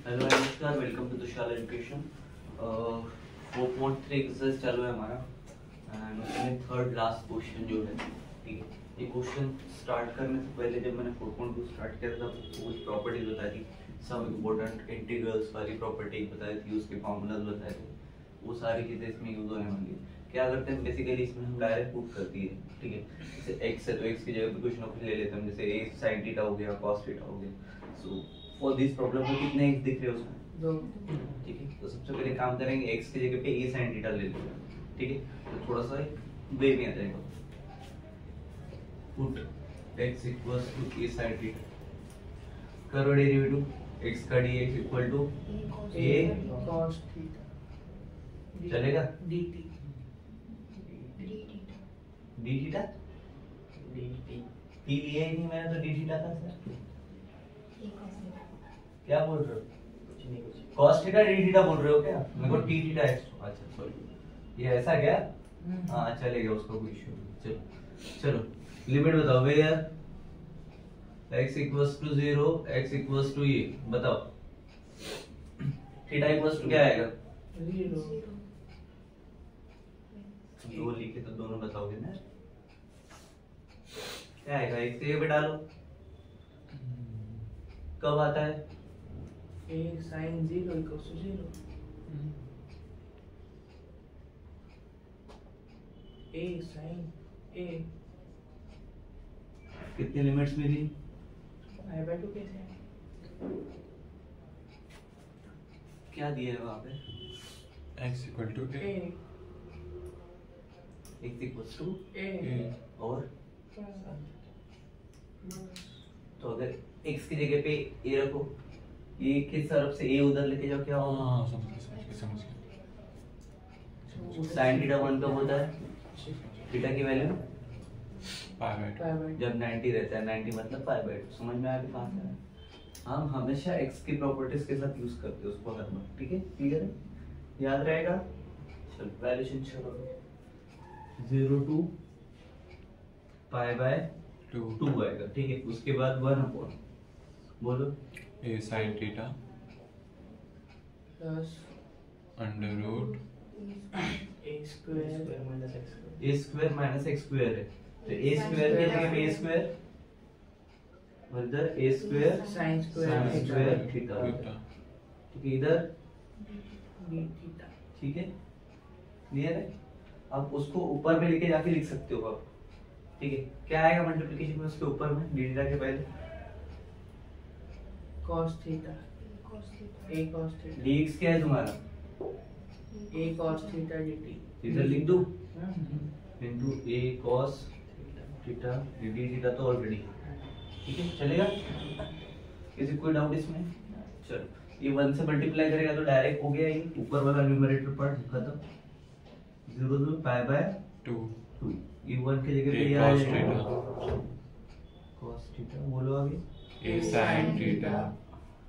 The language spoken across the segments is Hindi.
हेलो नमस्कार, welcome to Tushar education. 4.3 exercise चालू है हमारा एंड उसमें थर्ड लास्ट क्वेश्चन जो है, ठीक है। ये क्वेश्चन स्टार्ट करने से पहले जब मैंने 4.2 स्टार्ट किया था तो कुछ प्रॉपर्टीज बताई थी, सब इम्पोर्टेंट इंटीग्रल्स वाली प्रॉपर्टी बताई थी, उसके फॉर्मूलाज बताए थे। वो सारी चीज़ें इसमें यूज होने वाली है। क्या करते हैं बेसिकली इसमें हम डायरेक्ट पुट करती है, ठीक है। जैसे x है तो x की जगह पे कुछ ना कुछ ले लेते हैं, जैसे a sin थीटा हो गया, cos थीटा हो गया। सो फॉर दिस प्रॉब्लम में कितने x दिख रहे हैं उसमें? दो, ठीक है। तो सबसे पहले काम करेंगे x की जगह पे a sin थीटा ले लेंगे, ठीक है। तो थोड़ा सा वे में आ जाएगा, put x equals to a sin theta, करो डेरिवेटिव x का dx equal to a cos theta चलेगा, dt d theta dt t लिया ही नहीं मैंने, तो d थीटा का सर क्या बोल रहे हो? कुछ नहीं कुछ cos थीटा d थीटा बोल रहे हो क्या? मेरे को t थीटा x, अच्छा सॉरी, ये ऐसा क्या? हाँ चलेगा, उसका कोई इशू नहीं। चलो लिमिट बताओ भैया, x equals to 0, x equals to ये बताओ, थीटा इक्वल्स टू क्या आएगा? 0 दो लिखे तो दोनों बताओगे ना, क्या आएगा? एक से ये भी डालो, कब आता है? a sin 0 equals to 0 a sin a कितनी लिमिट्स मिली? I by 2 कैसे है? क्या दिया है वहां पे? x equal to a x equals to a और plus तो अगर x की जगह पे a रखो, ये किस तरफ से a उधर लेके जाओ, क्या होगा? हाँ समझ गया sin थीटा 1 कब होता है? थीटा की value pi by pi by जब 90 रहता है, 90 मतलब पाई बाय 2। समझ में आ गया कहां से है? हम हमेशा x की प्रॉपर्टीज के साथ यूज करते हैं उसको हर बार, ठीक है। क्लियर है, याद रहेगा। चलो वैल्यूशन छोड़ो, 0 टू पाई बाय 2 आएगा, ठीक है। उसके बाद 1 अपॉन, बोलो, a sin theta plus under root a square minus x square a square minus x square है, तो a स्क्वायर की जगह पे a स्क्वायर मतलब a square sin square sin square theta, theta ठीक है। इधर d theta ठीक है, क्लियर है। अब उसको ऊपर में लेके जाके लिख सकते हो आप, ठीक है। क्या आएगा मल्टीप्लिकेशन में उसके ऊपर में डी थीटा के पहले? cos theta a cos theta dx क्या है तुम्हारा? a cos theta dt इधर लिख दूं into a cos theta d theta, तो ऑलरेडी, ठीक है, चलेगा। किसी कोई डाउट इसमें? चलो ये 1 से मल्टीप्लाई करेगा तो डायरेक्ट हो गया, ये ऊपर वाला न्यूमरेटर पार्ट खत्म, 0 टू पाई बाय 2 2, ये 1 की जगह पे a ये आ cos जाएगा थीटा cos थीटा। बोलो आगे, a sin थीटा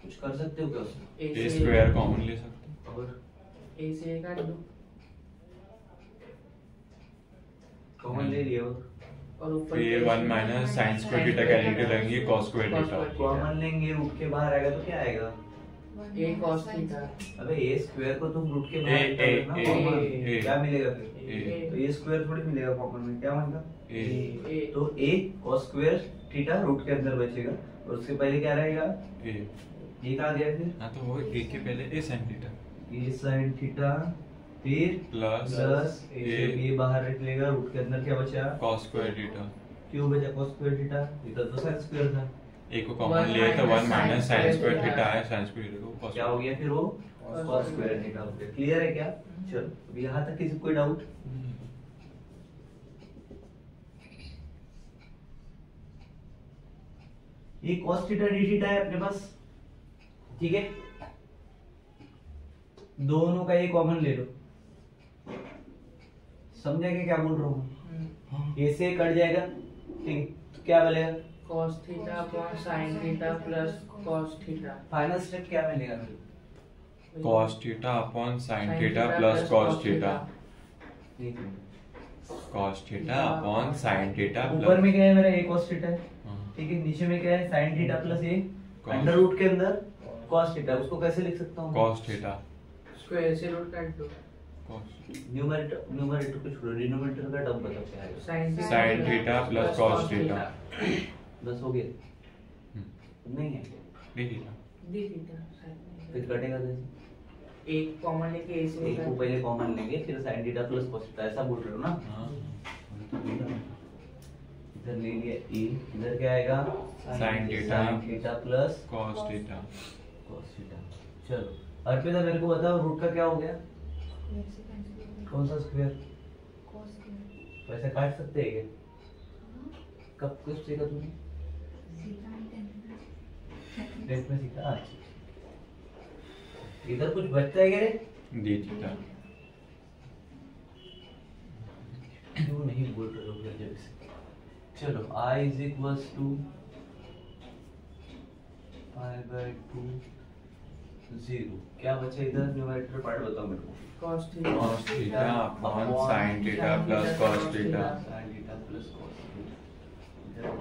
कुछ कर सकते हो क्या उसमें? a स्क्वायर कॉमन ले सकते हैं और a से काट दो कॉमन ले लिया, और तो ऊपर ये 1 minus sin square theta calculate करेंगे cos स्क्वायर थीटा कॉमन लेंगे, रूट के बाहर आएगा तो क्या आएगा? a cos theta अबे a स्क्वायर को तुम रूट के A, बाहर A, करना, A, कॉमन A, क्या मिलेगा फिर? A, तो ये स्क्वायर थोड़ी मिलेगा कॉमन में, क्या मतलब? a a तो a cos square theta root के अंदर बचेगा, और उसके पहले क्या रहेगा? a ये कहाँ गया फिर? हाँ तो वो a के पहले a sin theta a sin theta, फिर प्लस प्लस a ये बाहर रख लेगा, रूट के अंदर क्या बचा? cos स्क्वायर थीटा क्यों बचा cos स्क्वायर थीटा? इधर तो sin स्क्वायर था, a को कॉमन लिया तो 1 माइनस sin स्क्वायर थीटा है, sin स्क्वायर थीटा को cos क्या हो गया फिर? वो cos स्क्वायर थीटा हो गया। क्लियर है क्या? चलो अब यहाँ तक किसी को कोई डाउट? ये cos थीटा d थीटा है अपने पास, ठीक है। दोनों का ये कॉमन ले लो, समझेंगे क्या बोल रहा हूँ? ए से कट जाएगा, ठीक है, तो क्या बनेगा? cos theta upon sin theta plus cos theta final step क्या मिलेगा फिर? cos theta upon sin theta plus cos theta cos theta upon sin theta ऊपर में क्या है मेरा? a cos थीटा है, ठीक है। नीचे में क्या है? sin theta plus a under root के अंदर cos थीटा उसको कैसे लिख सकता हूँ? cos थीटा स्क्वायर से रूट काट दो। न्यूमरेटर को छोड़ो, डिनोमिनेटर का टर्म बताओ क्या है? sin theta plus cos theta. बस हो गया? नहीं है डी थीटा। डी थीटा फिर कटेगा कैसे? एक कॉमन लेके ए से एक को पहले कॉमन लेंगे फिर sin theta plus cos theta, ऐसा बोल रहे हो ना? हाँ इधर ले लिया ए, इधर क्या आएगा? sin theta plus cos theta. cos theta. चलो अर्पिता मेरे को बताओ रूट का क्या हो गया? कौन सा स्क्वायर? वैसे काट सकते हैं क्या? कब कुछ सीखा तुमने? टेंथ में सीखा। अच्छा इधर कुछ बचता है क्या रे? D theta. क्यों नहीं बोल रहे हो फिर जब से? चलो I is equals to pi by 2 0। क्या बचा इधर? न्यूमरेटर पार्ट बताओ मेरे को। cos cos theta upon sin theta plus cos theta. sin theta plus cos theta.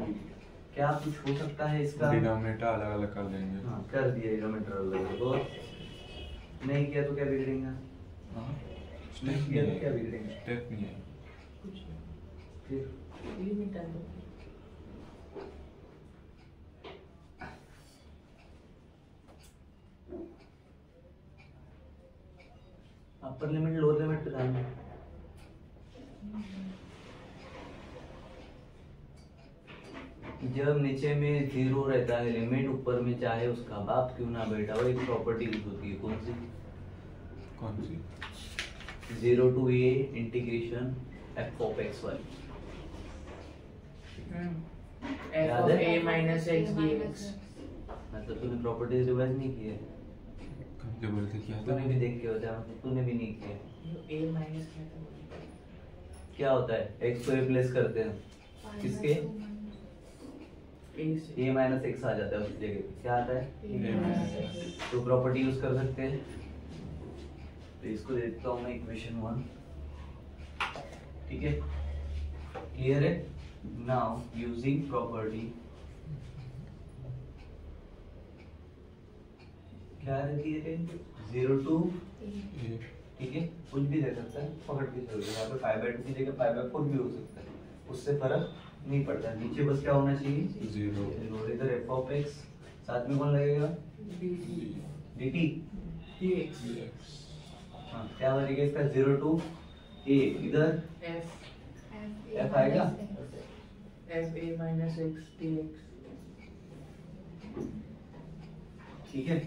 क्या कुछ हो सकता है इसका? डिनोमिनेटर अलग अलग कर देंगे। हाँ कर दिया डिनोमिनेटर अलग अलग। नहीं किया तो क्या बिगड़ेगा? नहीं किया तो क्या बिगड़ेगा? स्टेप नहीं है। कुछ फिर लिमिट है। अपर लिमिट लोअर लिमिट पे ध्यान दो। जब नीचे में 0 रहता है लिमिट, ऊपर में चाहे उसका बाप क्यों ना बैठा हो, एक प्रॉपर्टी यूज होती है। कौन सी? 0 to a integration f of x वाली। f of a minus x dx। मतलब तूने प्रॉपर्टीज रिवाइज नहीं की है? जो बोलते क्या था? तूने भी देख के होता है, मतलब तूने भी नहीं किया। a minus क्या होता है? x को रिप्लेस करते हैं किसके? a से a माइनस एक्स आ जाता है उस जगह पे। क्या आता है? a minus x। तो प्रॉपर्टी यूज कर सकते हैं। तो इसको देता हूँ मैं इक्वेशन 1। ठीक है, क्लियर है? नाउ यूजिंग प्रॉपर्टी, क्या रहती है? 0 to, ठीक है, कुछ भी दे सकता है, पकड़ के चलो। यहाँ पे 5/2 की जगह 5/4 भी हो सकता है, उससे फर्क नहीं पड़ता। नीचे बस क्या होना चाहिए? 0। इधर f of x, साथ में कौन लगेगा? dt dx। हाँ क्या बनेगा इसका? 0 to a, इधर f आएगा। f a minus x dx। ठीक है,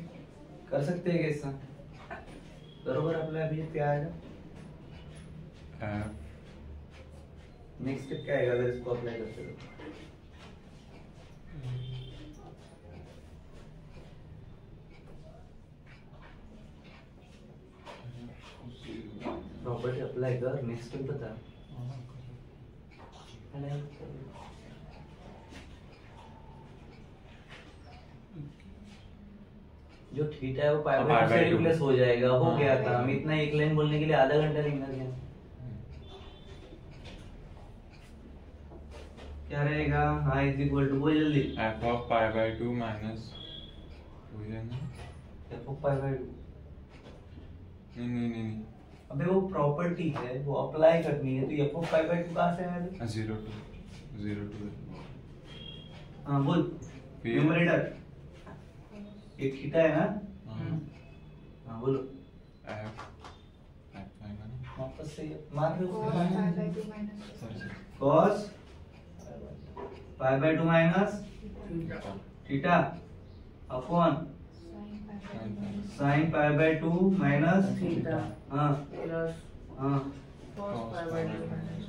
कर सकते हैं कैसा? बरोबर अप्लाई अभी क्या आएगा? नेक्स्ट स्टेप क्या आएगा अगर इसको अप्लाई करते हो? प्रॉपर्टी अप्लाई कर, नेक्स्ट स्टेप बता। जो थीटा है वो पाई बाय 2 से रिप्लेस हो जाएगा। हो गया काम। इतना एक लाइन बोलने के लिए आधा घंटा निकल गया। क्या रहेगा? हाँ इज इक्वल टू, बोल जल्दी। f of pi by 2 minus वही है ना? f of pi by 2। नहीं अबे वो प्रॉपर्टी है, वो अप्लाई करनी है। तो f of पाई बाय 2 कहाँ से आया? 0 to हाँ बोल। न्यूमरेटर एक थीटा है ना? हाँ बोलो। f आएगा ना? वापस से मार रहे हो? Sorry cos pi by 2 minus theta upon sin pi by 2 minus theta हाँ प्लस हाँ। cos pi by 2 minus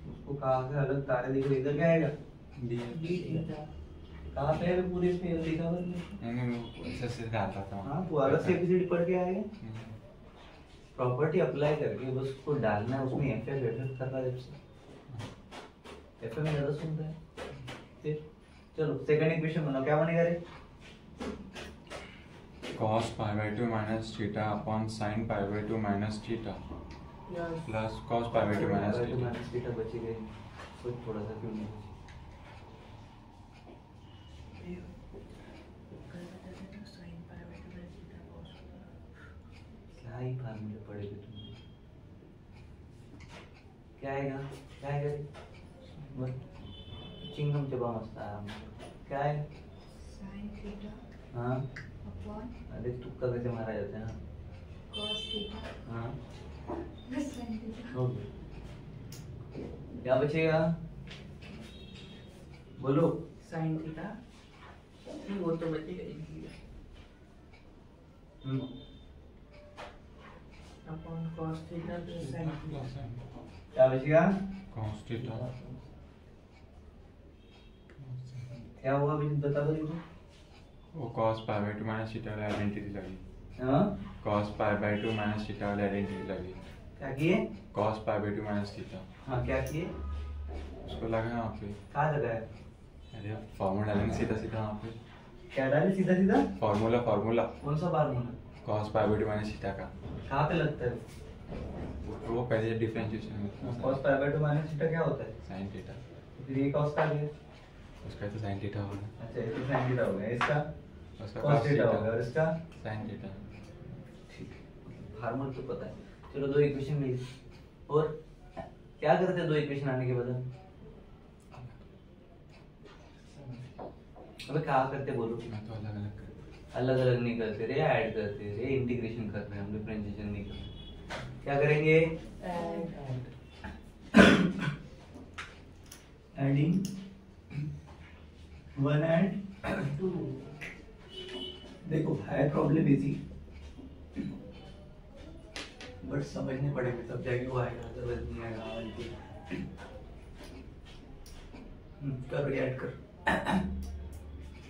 उसको कहाँ से अलग तारे दिख रहे? इधर क्या आएगा? d theta. कहाँ पे है पूरे इसमें लिखा हुआ? नहीं वो ऐसे से आता था। हाँ तो अलग से एबीसीडी पढ़ के आएगा। प्रॉपर्टी अप्लाई करके बस उसको डालना है, उसमें एफ करना है। एफ में ज्यादा सुनता है। फिर चलो सेकंड इक्वेशन बनाओ। क्या बनेगा रे? cos pi by 2 minus theta upon sin pi by 2 minus theta plus cos pi by 2 minus theta। Minus theta बची गई, कुछ थोड़ा सा क्यों नहीं बची? फार्मूले पढ़े थे तुमने? क्या आएगा? क्या आएगा? बोल। चिंगम चबा मस्त आया मुझे। क्या है? साइन थीटा हाँ अपॉन अरे तुक्का कैसे मारा जाता है ना? कॉस थीटा हाँ प्लस साइन थीटा। हो गया। क्या बचेगा? बोलो। साइन थीटा वो तो बचेगा ही upon cos theta plus sine theta. क्या बचेगा? cos थीटा क्या हुआ अभी बता दो मुझे। वो cos pi by 2 minus theta वाली आइडेंटिटी लगी। हाँ cos pi by 2 minus theta वाली आइडेंटिटी लगी। क्या किए? cos pi by 2 minus theta हाँ क्या किए? उसको लगा यहाँ पे। कहाँ लगाया? अरे फार्मूला डालेंगे सीधा सीधा यहाँ पे। क्या डाले सीधा सीधा? फार्मूला फार्मूला कौन सा formula? cos pi by 2 minus theta का। कहाँ पे लगता है? वो पहले डिफरेंशिएशन में cos pi by 2 minus theta क्या होता है? sin theta. फिर ये cos का है। उसका तो sin थीटा होगा। अच्छा ये तो sin थीटा हो गया। इसका उसका cos cos थीटा थीटा हो गया और इसका sin थीटा। ठीक है। फार्मूला तो पता है। चलो दो इक्वेशन मिली। और क्या करते हैं दो इक्वेशन आने के बाद? अबे क्या करते बोलो? मैं तो अलग अलग कर। अलग अलग नहीं करते रे, ऐड करते रे, इंटीग्रेशन कर रहे हैं हम, डिफरेंशिएशन नहीं कर रहे। क्या करेंगे? Adding 1 and 2। देखो है प्रॉब्लम इजी, बट समझने पड़ेंगे तब जाके वो आएगा, अदरवाइज नहीं आएगा। कर ऐड कर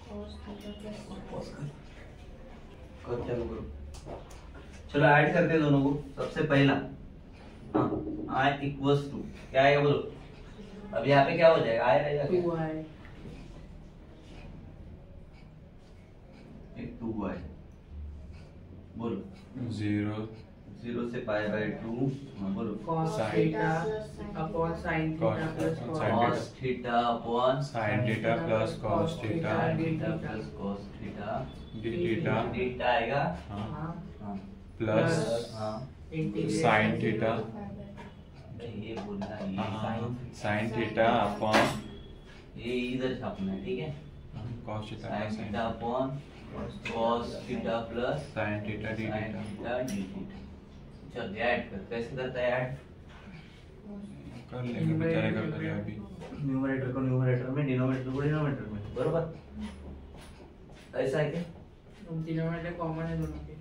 कॉस थीटा प्लस पॉज कर चालू करो। चलो ऐड करते हैं दोनों को। सबसे पहला हाँ i इक्वल्स टू क्या आएगा बोलो? अब यहाँ पे क्या हो जाएगा? i रहेगा क्या? 2i एक 2y बोलो। 0 से पाई बाय 2 हाँ बोलो। cos Sin theta upon sin theta plus Cos cos theta upon sin theta plus cos theta theta plus cos theta d theta theta आएगा हाँ हाँ हाँ प्लस हाँ sin थीटा ये बोलना है हाँ sin sin थीटा अपॉन ये इधर छापना है ठीक है। cos theta sin sin theta upon cos theta plus sin theta d sin theta theta d theta. चल ऐड कर। कैसे करता है ऐड? कर लेंगे बेचारे कर लेंगे अभी। न्यूमरेटर को न्यूमरेटर में, डिनोमिनेटर को डिनोमिनेटर में, बरोबर। ऐसा है क्या? डिनोमिनेटर कॉमन है दोनों के।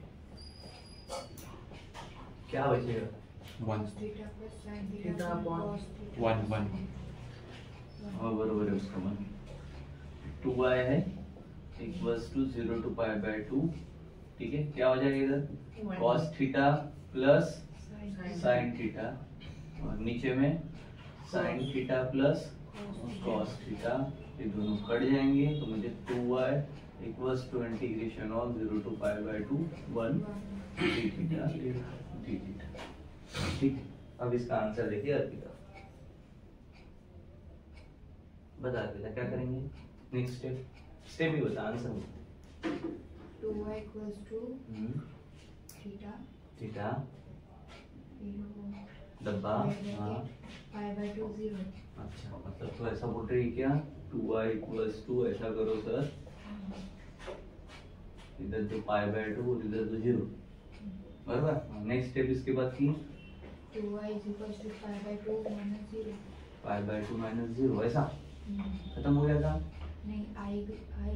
क्या बचेगा? 1 theta plus sine theta theta upon cos theta 1 1 हाँ बरोबर है उसका मान। 2y है equals to 0 to pi by 2 ठीक है। क्या हो जाएगा इधर? cos theta plus sin theta और नीचे में sin theta plus cos theta, ये दोनों कट जाएंगे तो मुझे 2y equals to integration of 0 to pi by 2 1 d theta d theta. ठीक है। अब इसका आंसर देखिए अर्पिता। बता अर्पिता क्या करेंगे? नेक्स्ट स्टेप ही बता answer. 2y equals to theta theta डब्बा हाँ पाई बाय 2 0। अच्छा मतलब तो ऐसा बोल रही है क्या? 2y इक्वल्स टू ऐसा करो सर, इधर तो पाई बाय 2 और इधर तो 0 बराबर। नेक्स्ट स्टेप इसके बाद की 2y is equals to pi by 2 minus 0। Pi by 2 minus 0 ऐसा खत्म हो गया काम। नहीं I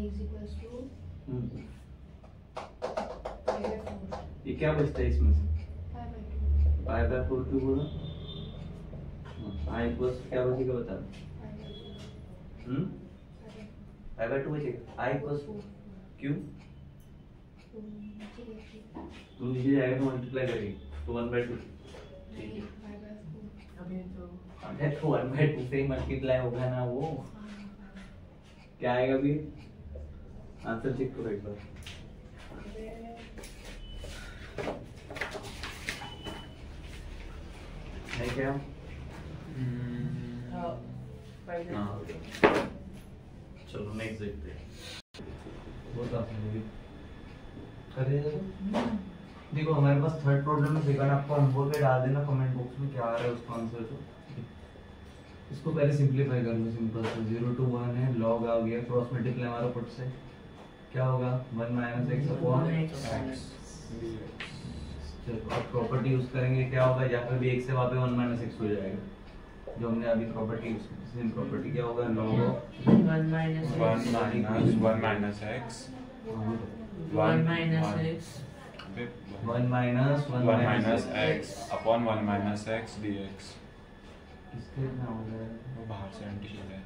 is equals to pi by 4। ये क्या बचता है इसमें से? पाई बाय 2 पाई बाय 4 क्यों बोला? हाँ इक्वल्स क्या बचेगा बता। पाई बाय 2 पाई बाय 2 बचेगा। i इक्वल्स क्यों? तू नीचे जाएगा तो मल्टीप्लाई करेगी तो 1 बाय 2 ठीक है। पाई बाय 4। अभी तो अबे तो 1 बाय 2 से ही मल्टीप्लाई होगा ना वो। क्या आएगा अभी? आंसर चेक करो एक बार। है क्या? फाइनल हाँ। चलो नेक्स्ट देखते हैं। बहुत आपने भी कर रहे हैं देखो हमारे पास थर्ड प्रॉब्लम है, सेकंड आपको होमवर्क पे डाल देना कमेंट बॉक्स में क्या आ रहा है उसका आंसर। तो इसको पहले सिंपलीफाई कर लो, सिंपल से 0 to 1 है, log आ गया, क्रॉस मल्टीप्लाई मारो फट से, क्या होगा 1 - x अपॉन x। चलो अब प्रॉपर्टी यूज करेंगे, क्या होगा, या फिर भी x से वहाँ पे 1 - x हो जाएगा, जो हमने अभी प्रॉपर्टी यूज की, सेम प्रॉपर्टी क्या होगा, log 1 minus 1 minus 1 minus x 1 minus x 1 minus 1 minus x upon 1 minus x dx। इसके इतना हो जाएगा, वो बाहर से एंटी चला है।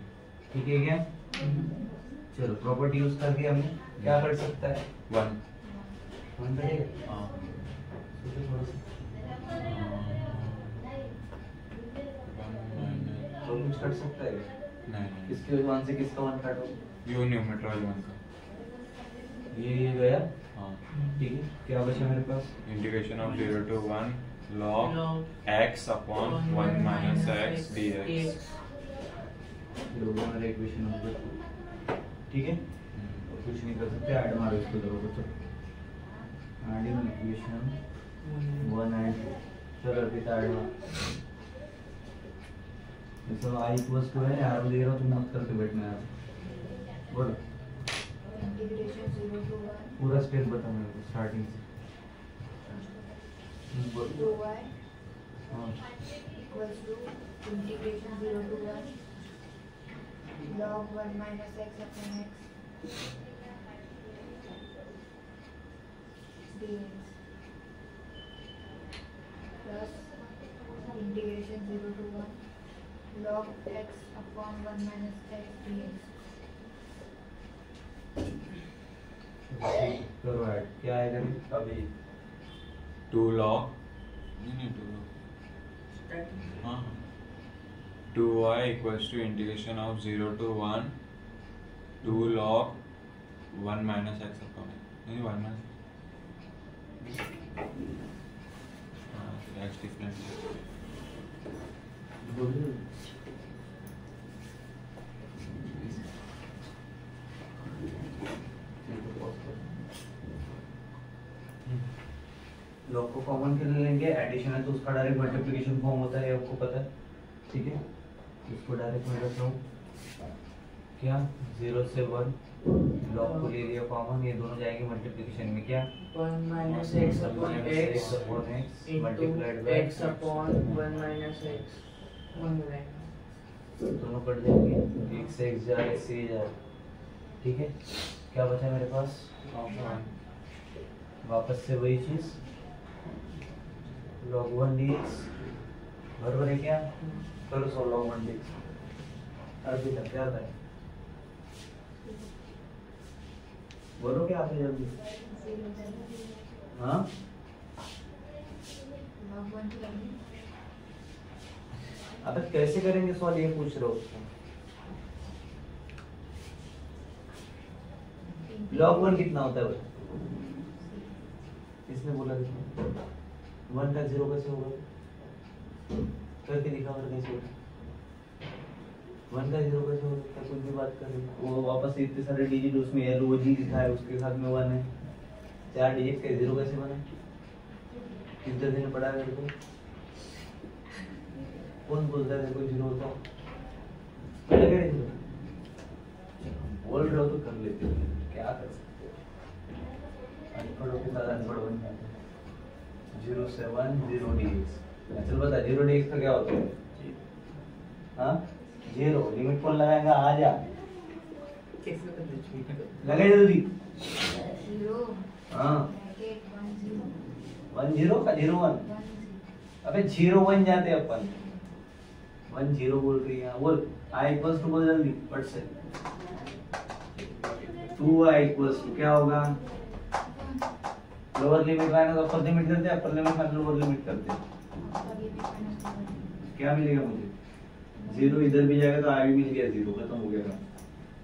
ठीक है क्या। चलो प्रॉपर्टी यूज करके हमें क्या कर सकता है, 1 करेगा। हाँ सोचो थोड़ा सा, तो कुछ कर सकता है क्या? नहीं किसके 1 से किसका 1 काटो, यू न्यूमेटर वाले 1 का। ये गया, हाँ ठीक है। क्या बचा मेरे पास, integration of 0 to 1 log x upon 1 minus x dx। ये हो गया मेरा इक्वेशन नंबर 2, ठीक है। और कुछ नहीं कर सकते, ऐड मारो इसको, करो बच्चों, एडिंग इक्वेशन 1 and 2। चलो अभी ऐड मारो, इसमें i = है, एरो दे रहा हूं, तुम मत करके बैठना यार, बोलो इंटीग्रेशन 0 to 1 पूरा स्टेप बता मेरे को स्टार्टिंग से। बोलो 2y हाँ equals to integration 0 to 1 log 1 minus x upon x dx plus integration 0 to 1 log x upon 1 minus x dx। करो ऐड, क्या आएगा अभी 2 log नहीं 2 log हाँ 2y equals to integration of 0 to 1 2 log 1 minus x upon नहीं 1 minus x different बोलो लॉग को कॉमन के लिए लेंगे, एडिशन है तो उसका डायरेक्ट मल्टीप्लिकेशन फॉर्म होता है, आपको पता है, ठीक है। इसको डायरेक्ट मैं रख रहा हूँ, क्या 0 से 1 लॉग को ले लिया कॉमन, ये दोनों जाएंगे मल्टीप्लिकेशन में, क्या 1 minus x upon x multiplied into by x upon 1 minus x 1 रहेगा। दोनों कट जाएंगे, एक से x जा रहा है, एक से ये जा रहा है, ठीक है। क्या बचा मेरे पास, वापस से वही चीज log 1 dx बराबर है क्या, करो सो log 1 dx। अभी तक क्या आता है, बोलो क्या आता है जल्दी, हाँ log 1 to 1 अब कैसे करेंगे सवाल, ये पूछ रहे हो उसको। log 1 कितना होता है बता, इसने बोला कितना, 1 का 0 कैसे होगा, करके दिखा और कैसे होगा, 1 का 0 कैसे होगा, क्या कुछ भी बात कर रही है वो, वापस से इतने सारे डिजिट उसमें है, रो जी लिखा है, उसके साथ में 1 है, 4 डिजिट का 0 कैसे बना, कितने दिन पढ़ा है मेरे को, कौन बोलता है कोई 0 होता है, पहले क्या नहीं बोल रहे हो तो कर लेते हो, क्या कर सकते हो, अनपढ़ों के साथ अनपढ़ बन जाते हैं। 0 से 1 0 dx, चल बता 0 dx का क्या होता है, हाँ 0 लिमिट कौन लगाएगा, आ जा लगे जल्दी, 0 हाँ bracket 1 0 1 0 का 0 1, 1 अबे 0 1 जाते हैं अपन, 1 0 बोल रही है, बोल i इक्वल्स टू, बोल जल्दी फट से, 2i इक्वल्स टू क्या होगा, लोअर लिमिट लाना तो अपर लिमिट करते हैं, अपर लिमिट मतलब लोअर लिमिट करते हैं, क्या मिलेगा मुझे, 0 इधर भी जाएगा तो i भी मिल गया, 0 खत्म हो गया,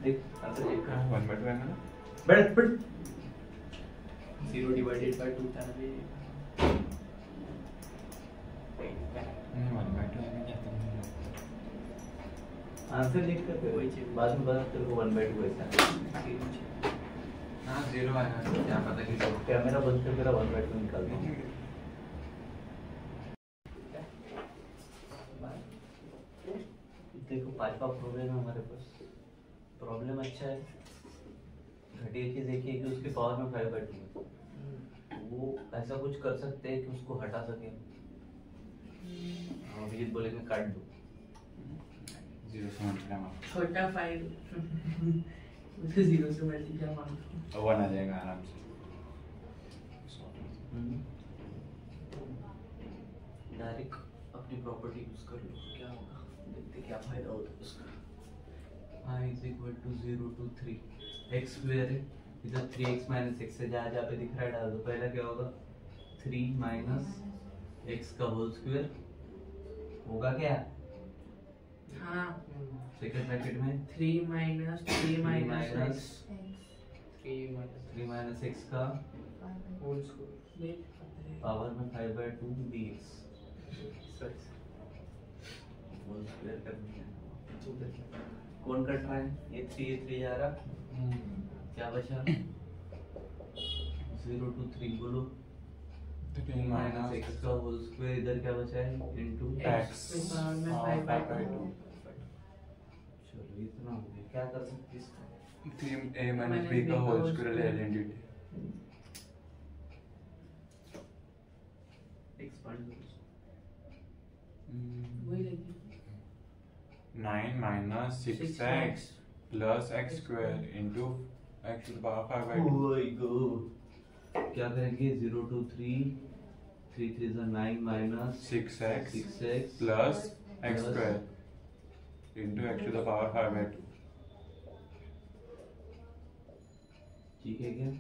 देख आंसर चेक कर, 1/2 है ना, बैठ बैठ 0 divided by 2 था ना ये, नहीं 1/2 है क्या तुम आंसर लिख कर वही चीज़। बाद में बता तेरे को 1/2 कैसा है। हाँ 0 आएगा तो क्या पता कि कैमरा बंद करके 1/2 निकाल दो। देखो 5वां प्रॉब्लम है हमारे पास। प्रॉब्लम अच्छा है, घटिया चीज देखिए कि उसके पावर में 5/2 है। वो ऐसा कुछ कर सकते हैं कि उसको हटा सके। अभिजीत बोलेंगे काट दो। 0 से मल्टीप्लाई मार छोटा 5 उसे 0 से मल्टीप्लाई मार 1 आ जाएगा आराम से। डायरेक्ट अपनी प्रॉपर्टी यूज कर लो, क्या होगा देखते क्या फायदा होता है उसका। i is equal to 0 to 3 x square है, इधर 3x माइनस x से जहाँ जहाँ पे दिख रहा है डाल दो। पहला क्या होगा 3 माइनस x का होल स्क्वायर होगा क्या? हाँ सेकंड ब्रैकेट में 3 minus 3 minus minus 3 3 minus x का होल स्क्वायर पावर में 5/2 dx होल स्क्वायर करनी है। कौन कट रहा है? ये 3 जा रहा, क्या बचा 0 to 3 बोलो। 3 माइनस x का होल स्क्वायर इधर क्या बचा है इनटू x पावर में 5/2 चलो इतना हो गया। क्या कर सकते हैं इसका? 3a minus b का होल स्क्वायर आइडेंटिटी एक्सपांड करो। वही लगी 9 minus 6x plus x square into x to the power 5/2 ओए गो क्या करेंगे 0 to 3 3 3 is 9 minus 6x 6x plus x square into x to the power 5/2 ठीक है क्या?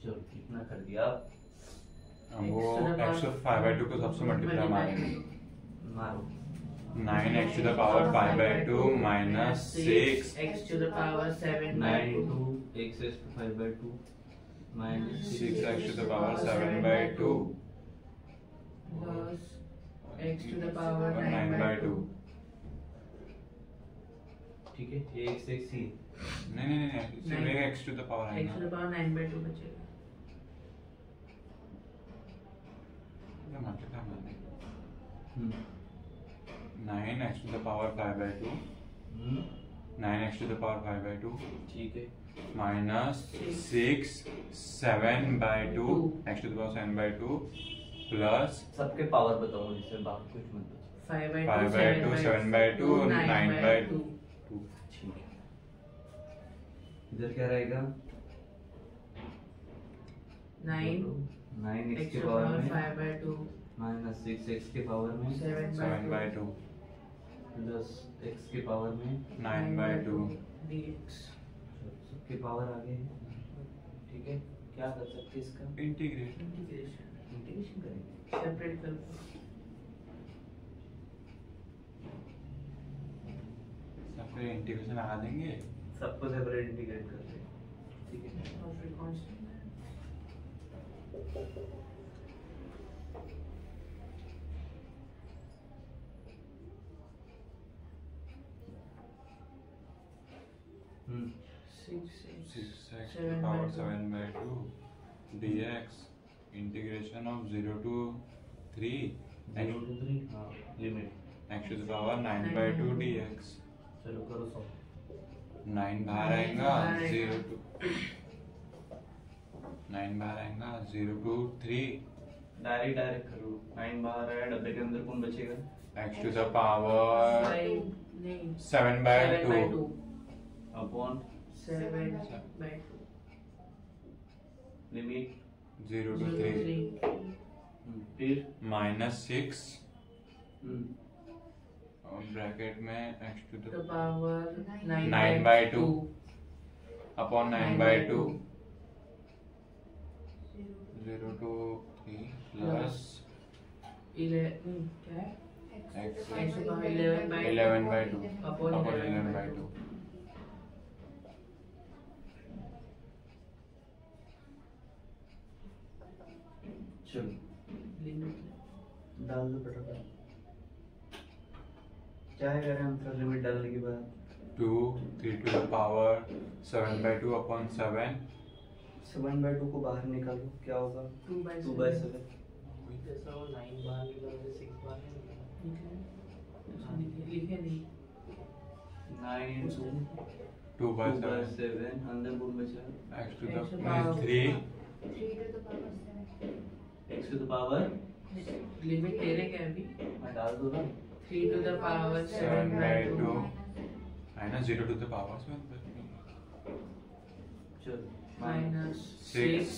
चलो कितना कर दिया आप? अब वो x to 5/2 को सबसे मल्टीप्लाई मारेंगे। मारो 9x to the power 5/2 minus 6 x to the power 7/2 9 into x raised to 5/2 minus 6x to the power 7/2 plus x to the power 9/2 ठीक है ये x x ही नहीं सिर्फ एक x to the power x to आएगा। the power 9/2 बचेगा। ये मल्टीप्लाई मारेंगे 9x to the power 5/2 9x to the power 5/2 ठीक है minus 6 7/2 x to the power 7/2 plus सबके पावर बताओ जिससे बाकी कुछ मत बताओ। 5/2 7/2 और 9/2 ठीक है इधर क्या रहेगा 9 x के पावर में 5/2 माइनस 6 x के पावर में 7/2 प्लस x के पावर में 9/2 dx सबके पावर आगे है। ठीक है क्या कर सकते हैं इसका? इंटीग्रेशन इंटीग्रेशन करेंगे। सेपरेट कर सबके इंटीग्रेशन लगा देंगे। सबको सेपरेट इंटीग्रेट कर दें। ठीक है और फिर constant hmm 6x to the power 7/2 dx integration of 0 to 3 0 to 3 हाँ limit x to the power 9/2 dx। चलो करो सॉल्व। 9 बाहर आएगा 0 to 9 बाहर आएगा 0 to 3 डायरेक्ट करो। 9 बाहर आया डब्बे के अंदर कौन बचेगा? x to the power नहीं 7/2 अपॉन 7/2 लिमिट 0 to 3 फिर minus 6 और ब्रैकेट में x to the the power 9/2 upon 9/2 0 to 3 plus 11 क्या है x x to the power 11/2 11/2 upon upon 11/2 11/2 चलो लिमिट डाल दो फटाफट। क्या है करें आंसर लिमिट डालने के बाद 2 3 to the power 7/2 upon 7 7/2 को बाहर निकालो, क्या होगा? 2/7। जैसा वो 9 बार निकल के 6 बार लिखे नहीं 9 2/7 अंदर गुण बचा x to the X to the power 3 3 to the power 7. x to the power limit तेरे क्या है अभी? मैं डाल दो ना 3 to the power 7/2 minus है ना 0 to the power 7 चलो minus 6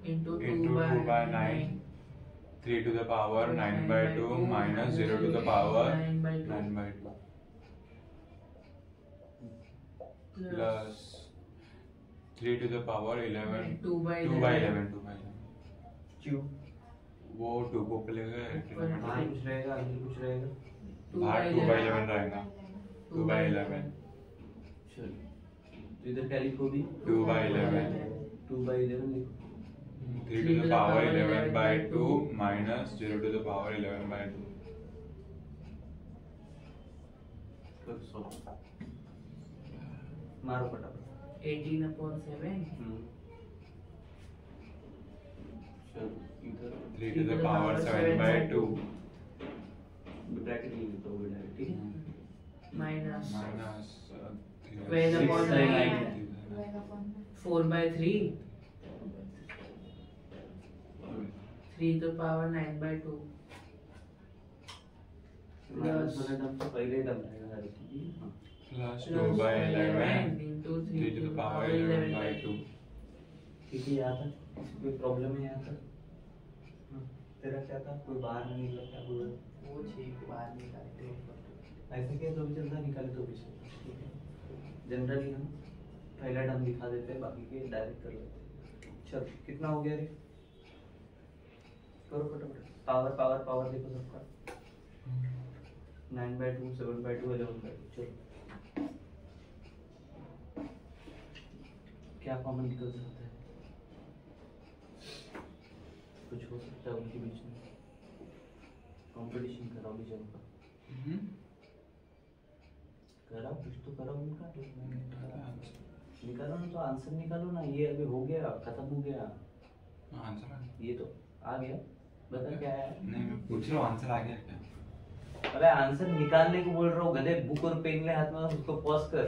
into 2 into 2 by 9 3 to the power 9/2 minus 0 to the power 9/2 plus 3 to the power 11 2 by 2/11 क्यों? वो 2 को पहले बाहर कुछ रहेगा, अंदर कुछ रहेगा। बाहर 2/11 रहेगा 2/11 चलो तो इधर क्या लिखो भी? 2/11 2/11 लिखो। 3 to the power 11/2 minus 0 to the power 11/2 कर सो मारो फटाफट। 18/7 चलो इधर 3 to the power 7/2 ब्रैकेट ले लेते हो डायरेक्ट, ठीक है? minus minus 12/9 12 upon 4/3 3 to the power 9/2 minus वाला टर्म तो पहले ही टर्म रहेगा हर एक की। हाँ plus 2/11 into 3 to the power 11/2 ठीक है, यहाँ तक कोई प्रॉब्लम है यहाँ तक? हाँ, तेरा क्या था? कोई बाहर नहीं निकला, क्या बोल रहा? वो 6 के बाहर निकालते हैं ऐसे क्या तो भी चलता है, निकाले तो भी चलता है, ठीक है? जनरली हम पहला टर्म दिखा देते हैं, बाकी के डायरेक्ट कर लेते हैं। चल कितना हो गया रे? करो फटाफट। पावर पावर पावर देखो सबका 9/2 7/2 11/2 चलो क्या कॉमन निकल सकता है? कुछ हो सकता है उनके बीच में? कंपटीशन कराओ भी जब कराओ, कुछ तो कराओ उनका। निकालो ना, तो आंसर निकालो ना। ये अभी हो गया, खत्म हो गया। आंसर ये तो आ गया, बता क्या है? नहीं मैं पूछ रहा हूँ आंसर आ गया क्या? अबे आंसर निकालने को बोल रहा हूँ गधे। बुक और पेन ले हाथ में, उसको पॉज कर,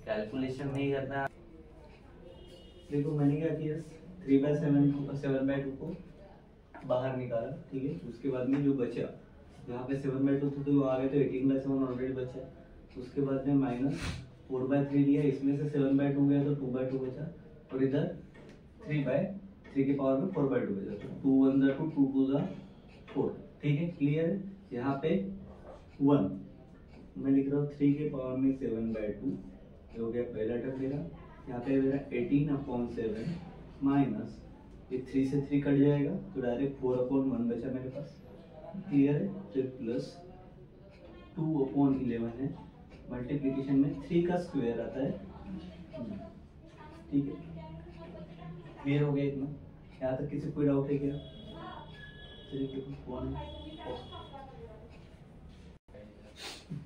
कैलकुलेशन नहीं करना। देखो मैंने क्या किया, 3/7 को बाहर निकाला, ठीक है? उसके बाद में जो बचा, यहाँ पे 7/2 था तो वो आ गया, तो 18/7 ऑलरेडी बचा। उसके बाद में माइनस 4/3 लिया, इसमें से 7/2 गया तो 2/2 बचा, और इधर 3/3 के पावर में 4/2 बचा, तो 2 1 2 2 2 4, ठीक है? क्लियर है? यहाँ पे 1 मैं लिख रहा हूँ 3 के पावर में 7/2, ये हो गया पहला टर्म मेरा। यहाँ पे मेरा 18/7 माइनस ये 3 से 3 कट जाएगा, तो डायरेक्ट 4/1 बचा मेरे पास। क्लियर है? फिर प्लस 2/11 है, मल्टीप्लिकेशन में 3 का स्क्वायर आता है, ठीक है? क्लियर हो गया इतना? यहाँ तक किसी कोई डाउट है क्या?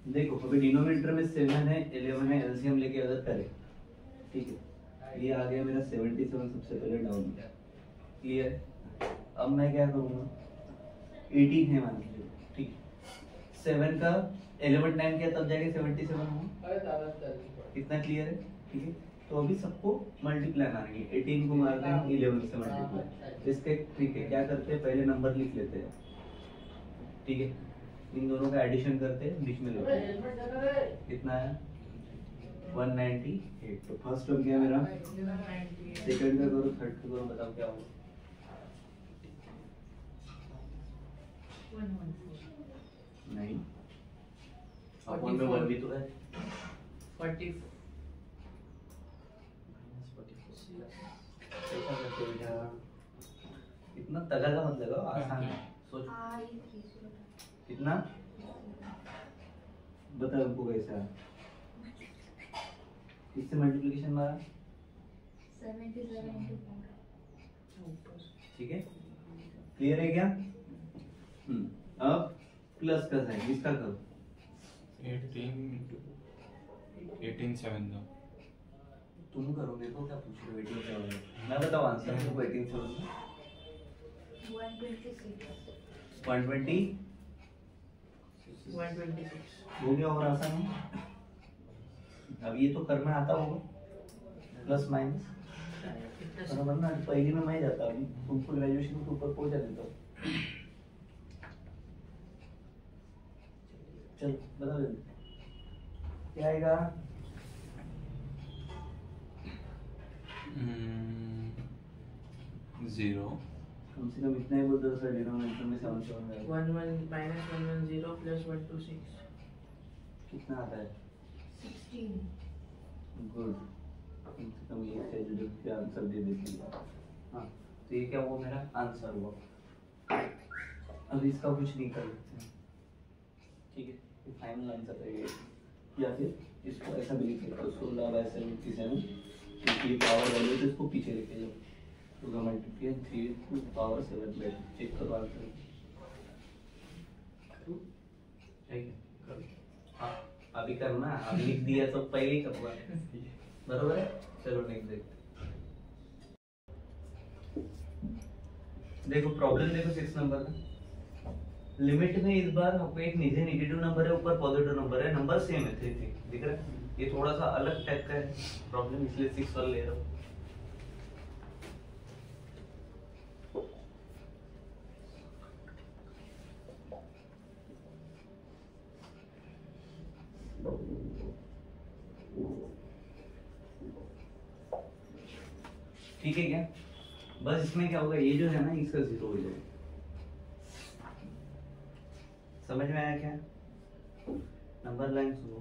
देखो अभी डिनोमिनेटर में 7 है 11 है, एलसीएम लेके अगर करें, ठीक है? ये आ गया मेरा 77 सबसे पहले डाउन किया। क्लियर है? अब मैं क्या करूँगा, 18 है मान लीजिए, ठीक है? 7 का 11 टाइम किया तब जाके 77 होगा। कितना क्लियर है? ठीक है? तो अभी सबको मल्टीप्लाई मारेंगे, 18 को मारते हैं 11 से मल्टीप्लाई। इसके ठीक है, क्या करते हैं, पहले नंबर लिख लेते हैं, ठीक है? इन दोनों का एडिशन करते हैं, बीच में लेते हैं। कितना है? 198। तो फर्स्ट टर्म क्या मेरा, सेकंड का करो, थर्ड का करो, बताओ क्या होगा? 114 नहीं, अपॉन में 1 भी तो है। 40 ऐसा करते बेटा, इतना तगड़ा मत लगाओ, आसान है, सोच। कितना बता हमको कैसा? इससे मल्टीप्लिकेशन मारा, 77 into 4. ठीक है? क्लियर है क्या? अब प्लस का साइन इसका करो, 18 18/7 दो। तुम करो, मेरे को क्या पूछ रहे हो? 18/7 मैं बताओ आंसर मेरे को। 18/7 126 126 हो गया और आसान है। अब ये तो करना आता होगा, प्लस माइनस बराबर ना। पहली में मैं जाता, अभी तुमको ग्रेजुएशन के ऊपर पहुंचा देता हूँ। चल बता जल्दी क्या आएगा। 0 कम से कम इतना ही बोल दो सर, डिनोमिनेटर में 7 7 है। 11 minus 110 plus 126 कितना आता है? 16 गुड। कम से कम ये है जो क्या आंसर दे देती है। हाँ तो ये क्या हुआ, मेरा आंसर हुआ। अब इसका कुछ नहीं कर सकते, ठीक है। ये फाइनल आंसर रहेगा। या फिर इसको ऐसा भी लिख सकते हो 16/77, क्योंकि ये पावर वैल्यू तो इसको पीछे लेके जाओ। तो मल्टीप्लाई 3⁴ चेक करो आंसर। ठीक है करो। हाँ अभी करना, अभी लिख दिया तो पहले ही करवा बरोबर है। चलो नेक्स्ट देखते। देखो प्रॉब्लम देखो 6 नंबर का। लिमिट में इस बार आपको एक नीचे नेगेटिव नंबर है, ऊपर पॉजिटिव नंबर है, नंबर सेम है 3 3 दिख रहा है। ये थोड़ा सा अलग टाइप का है प्रॉब्लम, इसलिए 6 वाला ले रहा हूँ। ठीक है क्या? बस इसमें क्या होगा, ये जो है ना इसका 0 हो जाएगा। समझ में आया क्या? नंबर लाइन सुनो,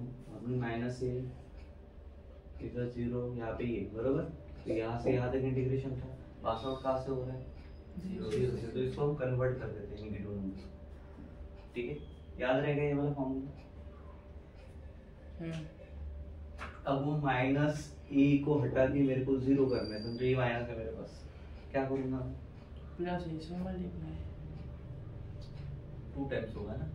माइनस ए इधर 0, यहाँ पे ये बरोबर। तो यहाँ से यहाँ तक इंटीग्रेशन था, पास आउट कहाँ से हो रहा है? 0 से। तो इसको हम कन्वर्ट कर देते हैं नेगेटिव नंबर। ठीक है, याद रहेगा ये वाला फॉर्मूला। अब वो माइनस ए को हटा के मेरे को 0 करना है, समझो ये माइनस है मेरे पास। क्या करूँगा? प्लस ए से मल्टीप्लाई 2 टाइप्स होगा ना।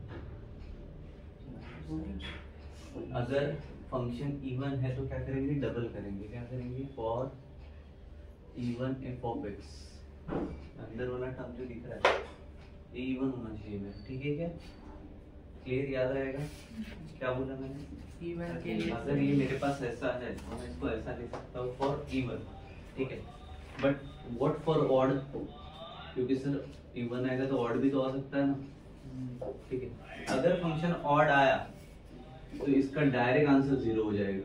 अगर फंक्शन इवन है तो क्या करेंगे? डबल करेंगे। क्या करेंगे? For even F of x, अंदर वाला टर्म जो दिख रहा है ये इवन होना चाहिए मेरा। ठीक है क्या? क्लियर, याद रहेगा? क्या बोला मैंने? इवन के लिए अगर ये मेरे पास ऐसा है तो मैं इसको ऐसा लिख सकता हूँ फॉर इवन। ठीक है, बट व्हाट फॉर ऑड? क्योंकि सर इवन आएगा तो ऑड भी तो आ सकता है ना। ठीक है, अगर फंक्शन ऑड आया तो इसका डायरेक्ट आंसर 0 हो जाएगा।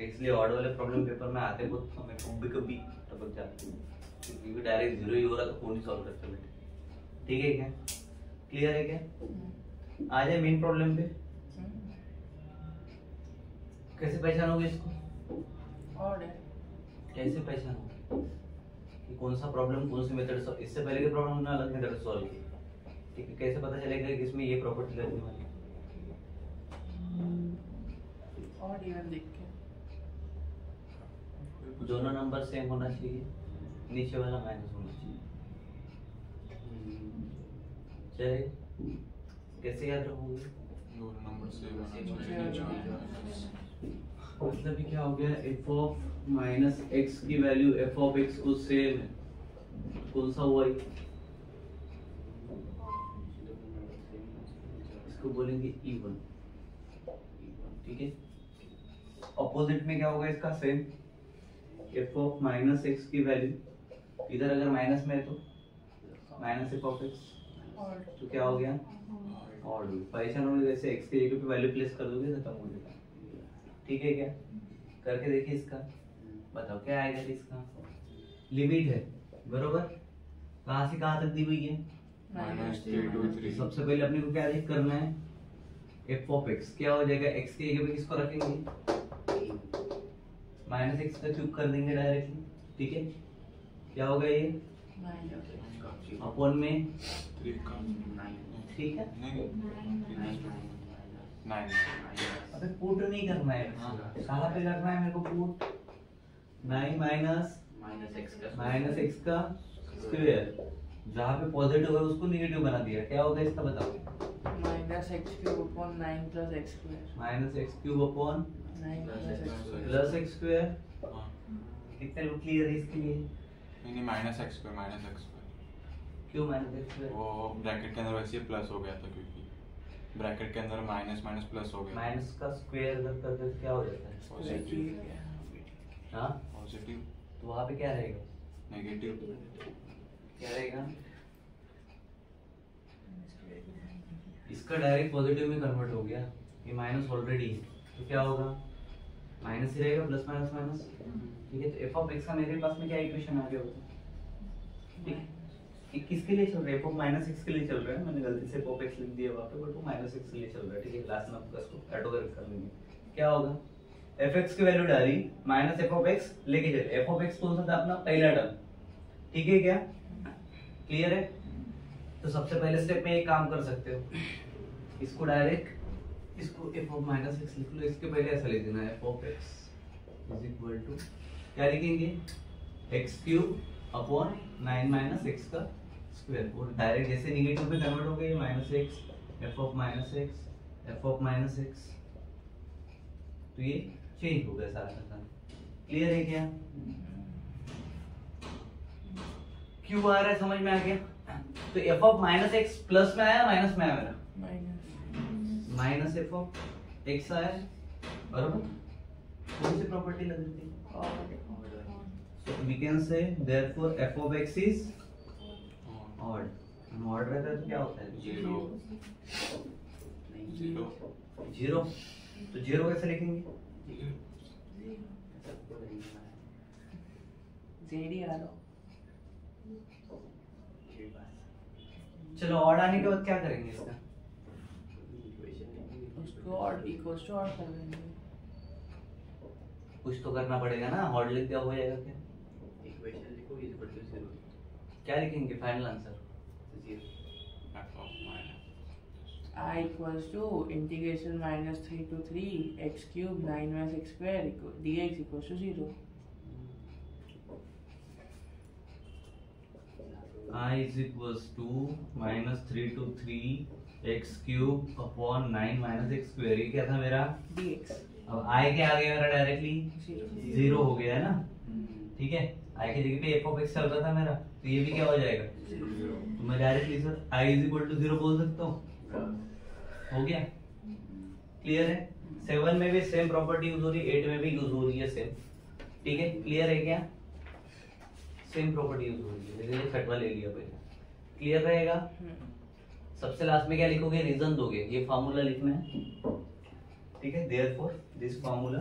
इसलिए ऑड वाले प्रॉब्लम पेपर में आते बहुत समय कभी टपक जाते हैं, क्योंकि डायरेक्ट 0 ही हो रहा तो कौन ही सॉल्व करता बेटे। ठीक है क्या? क्लियर है क्या? आ जाए मेन प्रॉब्लम पे। कैसे पहचानोगे इसको? ऑड है। कैसे पहचानोगे कि कौन सा प्रॉब्लम कौन सी मेथड सॉल्व? इससे पहले के प्रॉब्लम ने अलग मेथड सॉल्व की। ठीक है, कैसे पता चलेगा कि इसमें ये प्रॉपर्टी लगने वाली है? ऑड इवन देख के दोनों नंबर सेम होना चाहिए, नीचे वाला माइनस होना चाहिए। चले, कैसे याद रखोगे? दोनों नंबर सेम होना चाहिए। मतलब क्या हो गया? एफ ऑफ माइनस एक्स की वैल्यू एफ ऑफ एक्स को सेम है। कौन सा हुआ? इसको बोलेंगे इवन। ठीक है, ऑपोजिट में क्या होगा इसका? Same. F of minus x की वैल्यू इधर अगर माइनस में है तो माइनस एफ ऑफ एक्स, तो क्या हो गया? ऑड। परेशान होने जैसे एक्स की जगह पे वैल्यू प्लेस कर दोगे खत्म हो जाएगा। ठीक है क्या? करके देखिए इसका, बताओ क्या आएगा इसका? लिमिट है बरोबर, कहाँ से कहाँ तक दी हुई है? -3 to 3। सबसे पहले अपने को क्या देख करना है? एफ ऑफ एक्स क्या हो जाएगा? एक्स की जगह पे किसको रखेंगे? माइनस एक्स का क्यूब कर देंगे डायरेक्टली। ठीक है, क्या होगा ये? अपॉन में 3 का 9 ठीक है। नहीं 9। अबे पुट नहीं करना है, कहाँ पे करना है मेरे को पुट? 9 माइनस -x का माइनस एक्स का स्क्वायर जहाँ पे पॉजिटिव है उसको निगेटिव बना दिया, क्या होगा इसका बताओ? Minus x cube upon 9 plus x square. Minus x cube upon 9 plus x square. हाँ कितने लोग क्लियर है इसके लिए? नहीं माइनस एक्स स्क्वायर क्यों माइनस एक्स स्क्वायर? वो ब्रैकेट के अंदर वैसे ही प्लस हो गया था क्योंकि ब्रैकेट के अंदर माइनस माइनस प्लस हो गया। माइनस का स्क्वायर अगर कर दे तो क्या हो जाता है? पॉजिटिव। हाँ पॉजिटिव। तो वहाँ पे क्या रहेगा? नेगेटिव। क्या रहेगा? इसका डायरेक्ट पॉजिटिव में कन्वर्ट हो गया, ये माइनस ऑलरेडी है तो क्या होगा? माइनस ही रहेगा, प्लस माइनस माइनस। ठीक है, तो एफ ऑफ एक्स का मेरे पास में क्या इक्वेशन आ गया होता? ठीक है, ये किसके लिए चल रहा है? एफ ऑफ माइनस एक्स के लिए चल रहा है, मैंने गलती से एफ ऑफ एक्स लिख दिया वहाँ पे, बट वो माइनस एक्स के लिए चल रहा है। ठीक है, लास्ट में आपका इसको ऐड करेक्ट कर लेंगे। क्या होगा? एफ एक्स की वैल्यू डाली माइनस एफ ऑफ एक्स लेके चले। एफ ऑफ एक्स कौन सा था? अपना पहला टर्म। ठीक है, क्या क्लियर है? तो सबसे पहले स्टेप में एक काम कर सकते हो, इसको डायरेक्ट इसको एफ ऑफ माइनस एक्स लिख लो। इसके पहले ऐसा लिख देना, f of x is equal to क्या लिखेंगे? X cube upon 9 minus x का स्क्वायर। और डायरेक्ट जैसे निगेटिव पे कन्वर्ट हो गया, minus x f of minus x f of minus x, तो ये चेंज हो गया सारा का सारा। क्लियर है क्या? क्यों आ रहा है समझ में आ गया? तो F of minus x plus में आया माइनस में आया मेरा? माइनस एफ ऑफ एक्स आया, बराबर। कौन सी प्रॉपर्टी लग रही थी? So we can say therefore f of x is odd. and odd रहता है तो क्या होता है? जीरो। जीरो। तो जीरो कैसे लिखेंगे? जेडी आ रहा। चलो ऑड आने के बाद क्या करेंगे इसका? उसको ऑड इक्वल्स टू ऑड कर देंगे। कुछ तो करना पड़ेगा ना, ऑड लिख दिया हो जाएगा क्या? इक्वेशन लिखो इज इक्वल टू 0। क्या लिखेंगे final answer? 0। I equals to integration minus 3 to 3 x cube 9 minus x square dx equals to 0. I is equals to minus 3 to 3 x cube upon 9 minus x square। ये क्या था मेरा? dx। अब I क्या आ गया मेरा? डायरेक्टली 0 हो गया है ना। ठीक है, I की जगह पे f of x चल रहा था मेरा, तो ये भी क्या हो जाएगा? 0। तो मैं directly sir I is equal to 0 बोल सकता हूँ। हो गया? क्लियर है? 7 में भी सेम प्रॉपर्टी यूज हो रही है, 8 में भी यूज हो रही है सेम। ठीक है, क्लियर है क्या? सेम प्रॉपर्टी यूज हो रही है, लेकिन ये छठवा ले लिया पहले। क्लियर रहेगा? सबसे लास्ट में क्या लिखोगे? रीजन दोगे, ये फार्मूला लिखना है। ठीक है, देयरफॉर दिस फार्मूला।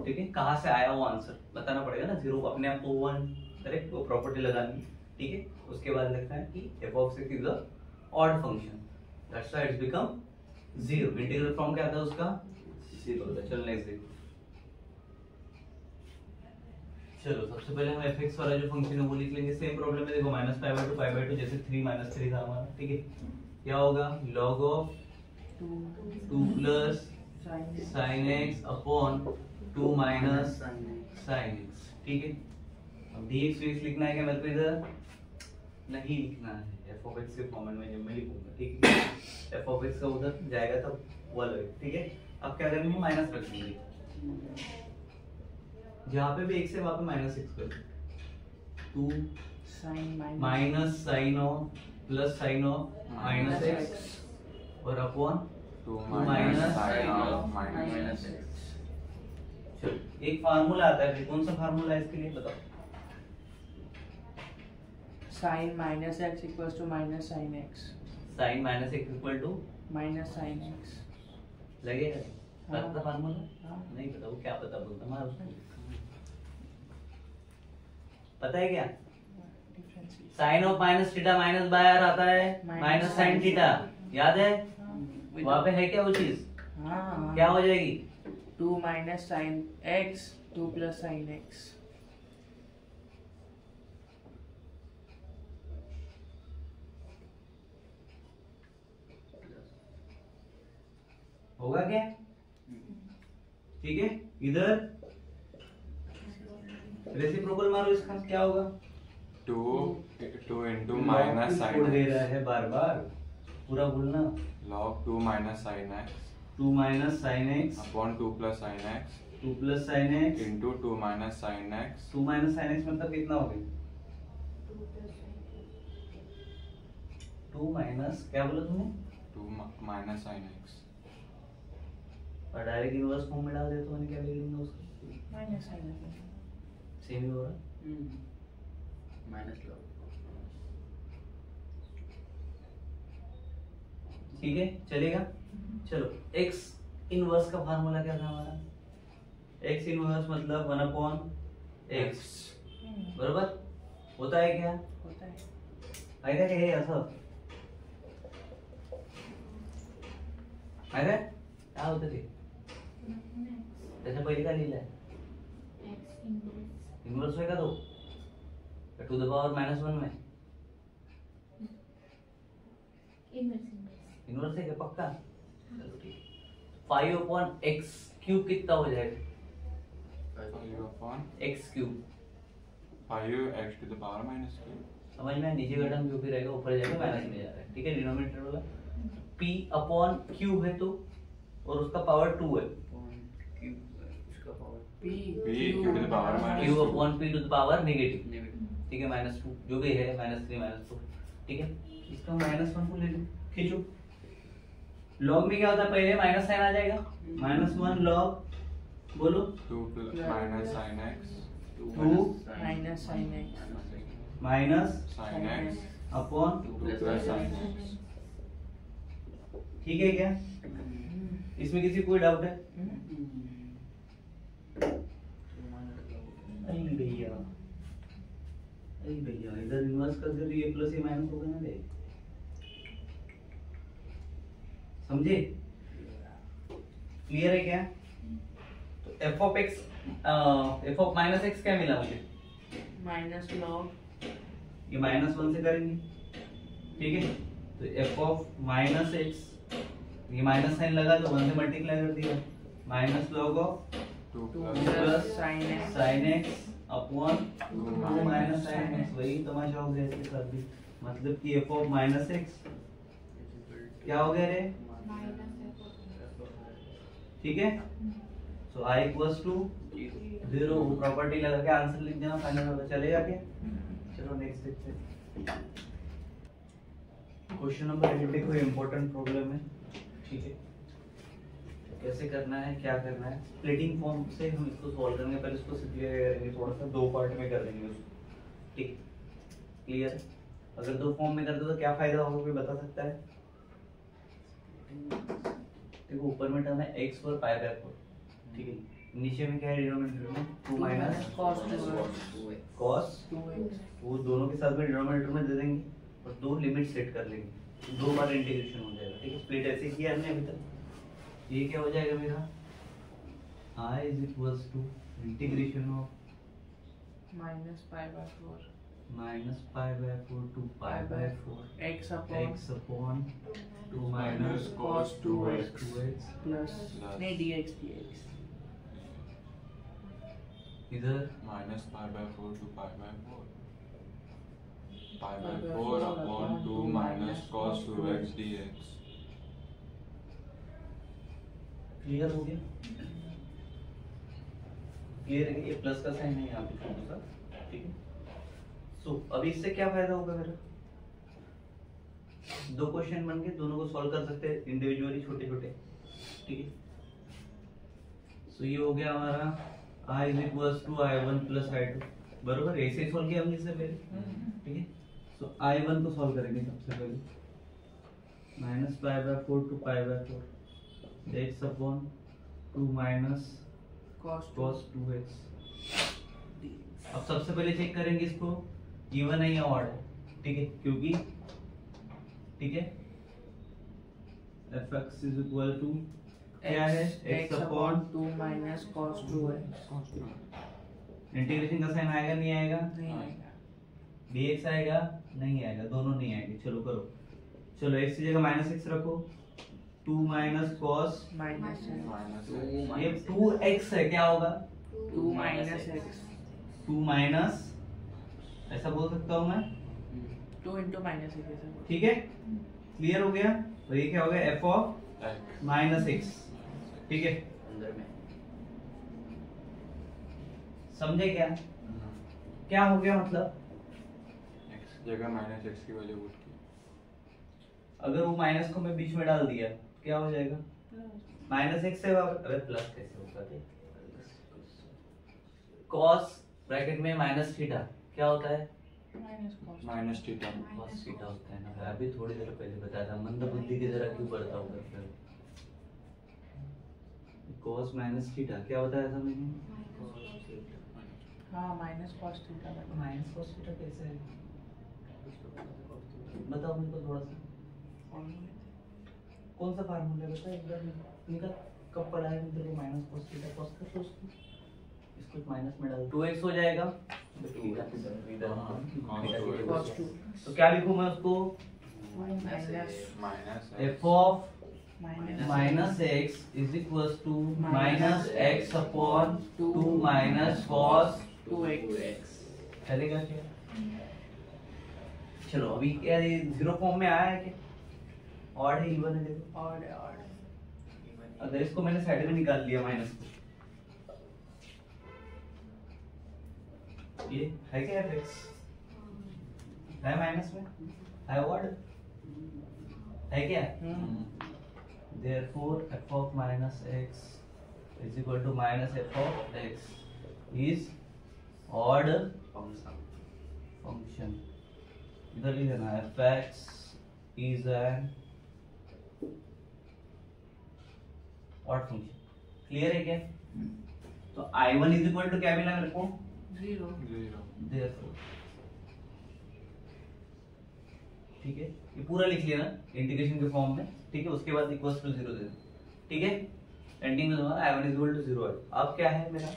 ठीक है, कहाँ से आया वो आंसर बताना पड़ेगा ना। 0 अपने आप को 1 करेक्ट, वो प्रॉपर्टी लगानी। ठीक है, उसके बाद लिखना है कि f of x is a odd function, that's why it's become 0। Integral form क्या था उसका? 0 होता है। चलो नेक्स्ट देखो। चलो सबसे पहले हम fx वाला जो फंक्शन है वो लिख लेंगे। सेम प्रॉब्लम में देखो माइनस पाई बाय टू जैसे 3 माइनस 3 था हमारा। ठीक है, क्या होगा? log of 2 plus sin x upon 2 minus sin x। ठीक है, अब dx vx लिखना है क्या मेरे को? इधर नहीं लिखना है, f of x के फॉर्मेट में जब मैं लिखूंगा। ठीक है, f of x का उधर जाएगा तब वो अलग। ठीक है, अब क्या करेंगे? माइनस रख देंगे, जहाँ पे भी x है वहाँ पे माइनस x कर 2 minus sine of plus sine of minus x और upon 2 minus sine of minus minus. चलो एक फार्मूला आता है, कौन सा फार्मूला है इसके लिए बताओ? sin minus x equals to minus sin x sine minus x equal to minus sin x। लगेगा? हाँ। पता फार्मूला? हाँ। नहीं पता, वो क्या पता बोलता मैं उसको। पता है क्या? Sine of minus theta minus by r आता है माइनस साइन थीटा, याद है? वहाँ पे है क्या वो चीज? हाँ। क्या हो जाएगी? 2 minus sin x 2 plus sin x। होगा क्या? ठीक है, इधर रेसिप्रोकल मारो इसका, क्या होगा? 2 into minus छोड़ sin दे x. रहा है बार बार, पूरा बोलना। Log 2 minus sin x 2 minus sin x upon 2 plus sin x 2 plus sin x into 2 minus sin x 2 minus sin x मतलब कितना हो गया? 2 minus क्या बोला तुमने? 2 minus sin x. और डायरेक्ट इनवर्स फॉर्म में डाल दे तो मैंने क्या ले लूंगा उसको? माइनस साइन है। सेम ही हो रहा है। Minus log. ठीक है, चलेगा। चलो, x इनवर्स का फार्मूला क्या था हमारा? x इनवर्स मतलब 1/x, बराबर होता है क्या? होता है। आएगा क्या ये ऐसा? आएगा क्या होतं ते? त्याच्या पहिले काय लिहिलंय? इनवर्स होय का तो? टू द पावर -1 में इनवर्स है क्या पक्का? चलो ठीक है। 5/x³ कितना हो जाएगा? 5 upon x cube 5x to the power minus 2. समझ में? नीचे का टर्म जो भी रहेगा ऊपर जाएगा, माइनस में जा रहा है। ठीक है, डिनोमिनेटर वाला p/q है तो, और उसका पावर 2 है। उसका power p q to the power minus q/p to the power negative, negative. ठीक है, -2 जो भी है, -3 -2, ठीक है। इसका -1 को ले लो, खींचो। लॉग में क्या होता है? पहले माइनस साइन आ जाएगा, -1 लॉग, बोलो 2 plus minus sin x 2 minus sine x minus sin x upon 2 plus sin x. ठीक है क्या? इसमें किसी कोई डाउट है? अरे भैया, अरे भैया, इधर इनवर्स कर दे तो ये प्लस ये माइनस होगा ना रे, समझे? क्लियर है क्या? तो f of x f of minus x क्या मिला मुझे? माइनस लॉग ये -1 से करेंगे, ठीक है। तो f of minus x, ये माइनस साइन लगा तो 1 से मल्टीप्लाई कर दिया, minus log of 2 2 plus plus sign x sin x upon 2 2 minus sin x। वही तमाशा हो गया इसके साथ भी, मतलब कि f of minus x क्या हो गया रे? ठीक है। सो i इक्वल्स टू 0, वो प्रॉपर्टी लगा के आंसर लिख देना, फाइनल होगा। चलेगा क्या? चलो नेक्स्ट देखते हैं। क्वेश्चन नंबर 8 देखो, इंपॉर्टेंट प्रॉब्लम है, ठीक है। कैसे करना है, क्या करना है, स्प्लिटिंग फॉर्म से हम इसको सॉल्व करेंगे। पहले इसको सिंपलीफाई करेंगे, थोड़ा सा 2 पार्ट में कर देंगे उसको, ठीक। क्लियर? अगर 2 फॉर्म में कर दो तो क्या फायदा होगा, कोई बता सकता है? देखो ऊपर में टर्म है x और π/4, ठीक है। नीचे में क्या है डिनोमिनेटर में? 2 माइनस cos cos 2x वो दोनों के साथ में डिनोमिनेटर में दे देंगे और 2 लिमिट सेट कर लेंगे, 2 बार इंटीग्रेशन हो जाएगा, ठीक है। स्प्लिट ऐसे किया हमने अभी तक। ये क्या हो जाएगा मेरा? I is equals to integration of minus π/4 minus π/4 to π/4 x upon x upon 2 minus minus cos 2x 2x plus नहीं dx इधर minus π/4 to π/4 π/4 upon 2 minus cos 2x dx. Clear हो गया? क्लियर है कि ये प्लस का साइन है यहाँ पे छोटा सा, ठीक है। सो अभी इससे क्या फायदा होगा मेरा? 2 क्वेश्चन बन गए, दोनों को सॉल्व कर सकते हैं इंडिविजुअली, छोटे छोटे, ठीक है। सो ये हो गया हमारा I is equals to I1 plus I2, बरोबर ऐसे सॉल्व किया हमने इससे पहले, ठीक है। सो I1 को सॉल्व करेंगे सबसे पहले, -π/4 to π/4 x upon 2 minus cos cos 2x। अब सबसे पहले चेक करेंगे इसको, इवन है या ऑड है, ठीक है, क्योंकि ठीक है fx is equal to क्या है? x upon 2 minus cos 2x integration का साइन आएगा नहीं आएगा? नहीं आएगा, dx आएगा नहीं आएगा, दोनों नहीं आएंगे। चलो करो, चलो x की जगह -x रखो, 2 minus cos, माइनस ये 2x है, क्या होगा? 2 minus x 2 minus ऐसा बोल सकता हूँ मैं, 2 into माइनस एक्स ऐसे बोल। ठीक है, क्लियर हो गया। तो ये क्या हो गया, एफ ऑफ माइनस एक्स, ठीक है, अंदर में समझे क्या क्या हो गया, मतलब x जगह माइनस एक्स की वैल्यू पुट की। अगर वो माइनस को मैं बीच में डाल दिया क्या हो जाएगा, माइनस एक्स से अरे प्लस कैसे होगा, कॉस ब्रैकेट में माइनस थीटा क्या होता है, माइनस थीटा। कॉस थीटा होता है ना। मैं अभी थोड़ी देर पहले बताया था, मंद बुद्धि की तरह क्यों पढ़ता हूँ फिर। कॉस माइनस थीटा क्या बताया था मैंने, हाँ minus cos theta. Minus cos theta कैसे है, बताओ मेरे को थोड़ा सा, कौन सा फार्मूला है बता एक बार निकल, कब पढ़ा है तेरे को माइनस कॉस थीटा, कॉस का तो इसको माइनस में डाल 2x हो जाएगा, कॉस 2 तो क्या लिखूं मैं उसको, minus f of minus minus x is equal to minus x upon 2 minus cos 2x। चलेगा क्या, चलो अभी क्या ये जीरो फॉर्म में आया है क्या, ऑड है इवन है, देखो और अगर इसको मैंने साइड में निकाल लिया माइनस को, ये है क्या fx है माइनस में, है ऑड है क्या, therefore f of minus x is equal to minus f of x is odd function। इधर लिख देना fx is an odd function। Clear है क्या, तो I1 is equal to क्या मिला मेरे को, 0। therefore, ठीक है, ये पूरा लिख लिया ना इंटीग्रेशन के फॉर्म में, ठीक है, उसके बाद इक्वल्स टू 0 दे देना, ठीक है, एंडिंग में तुम्हारा I1 is equal to 0 है। अब क्या है मेरा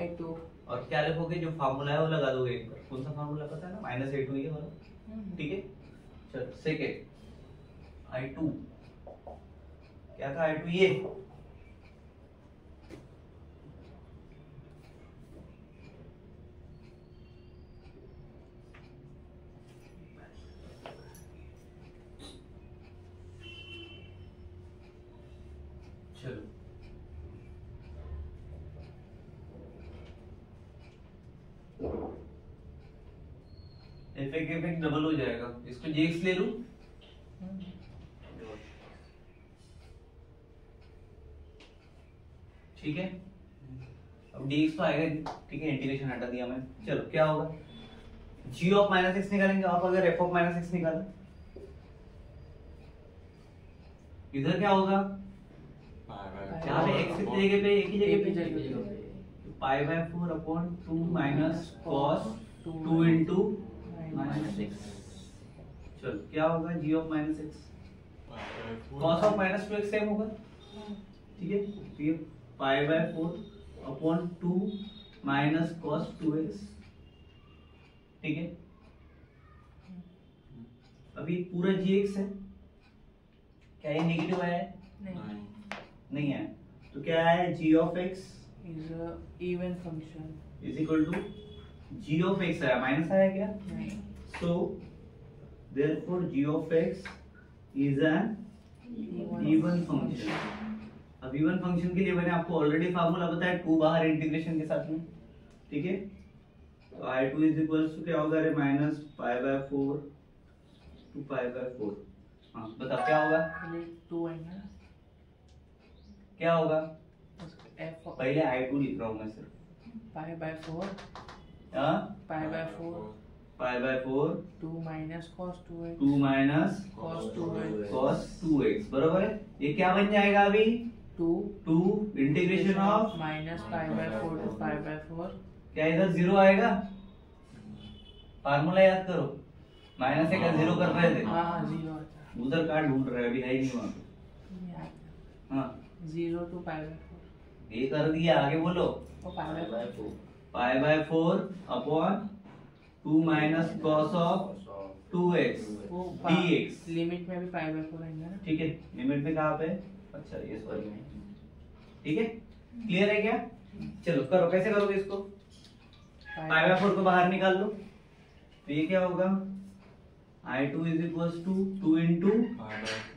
I2 और क्या लिखोगे, जो फार्मूला है वो लगा दोगे एक बार, कौन सा फार्मूला पता है ना, माइनस A2 ये वाला, ठीक है। चलो सेकेंड I2 क्या था, I2 ये चलो इफेक्ट डबल हो जाएगा, इसको jx ले लूं, ठीक है, अब dx तो आएगा, ठीक है, इंटीग्रेशन हटा दिया मैं। चलो क्या होगा, g ऑफ माइनस एक्स निकालेंगे, आप अगर f ऑफ माइनस एक्स निकाला इधर क्या होगा, यहाँ पे x कितनी जगह पे, एक ही जगह पे, पाई by 4 upon 2 minus cos 2 into minus x. चलो क्या होगा, g of minus x cos of minus 2x same होगा, ठीक है, तो ये पाई by 4 upon 2 minus cos 2x, ठीक है। अभी पूरा gx है, क्या ये नेगेटिव आया है, नहीं है, तो क्या है, g of x is a even function। Is equal to g of x आया, माइनस आया क्या, so therefore g of x is an even function. अब इवन फंक्शन के लिए मैंने आपको ऑलरेडी फार्मूला बताया, 2 बाहर इंटीग्रेशन के साथ में, ठीक है, तो I2 इज इक्वल टू क्या होगा, अरे minus pi by 4 to pi by 4। हाँ बता क्या होगा, 2 है ना, क्या होगा, f पहले I2 लिख रहा हूँ मैं सिर्फ, पाई बाय 4 हाँ पाई by 4 pi by 4 2 minus cos 2x 2 minus cos 2x cos 2x बराबर है, ये क्या बन जाएगा अभी, 2 integration of minus pi by 4 to pi by 4। क्या इधर 0 आएगा, फार्मूला याद करो, माइनस से क्या 0 कर रहे थे, हाँ 0 आता उधर कार्ड ढूंढ रहे हैं, अभी है ही नहीं वहाँ पे, है, हाँ 0 टू पाई बाय 4 ये कर दिया, आगे बोलो, वो पाई by 4 pi by 4 upon 2 minus cos of 2x वो dx, लिमिट में भी पाई बाय 4 आएगा ना, ठीक है, लिमिट में कहाँ पे, अच्छा ये सॉरी में, ठीक है, क्लियर है क्या, चलो करो, कैसे करोगे इसको, पाई बाय 4 को बाहर निकाल लो, तो ये क्या होगा I2 is equals to 2 into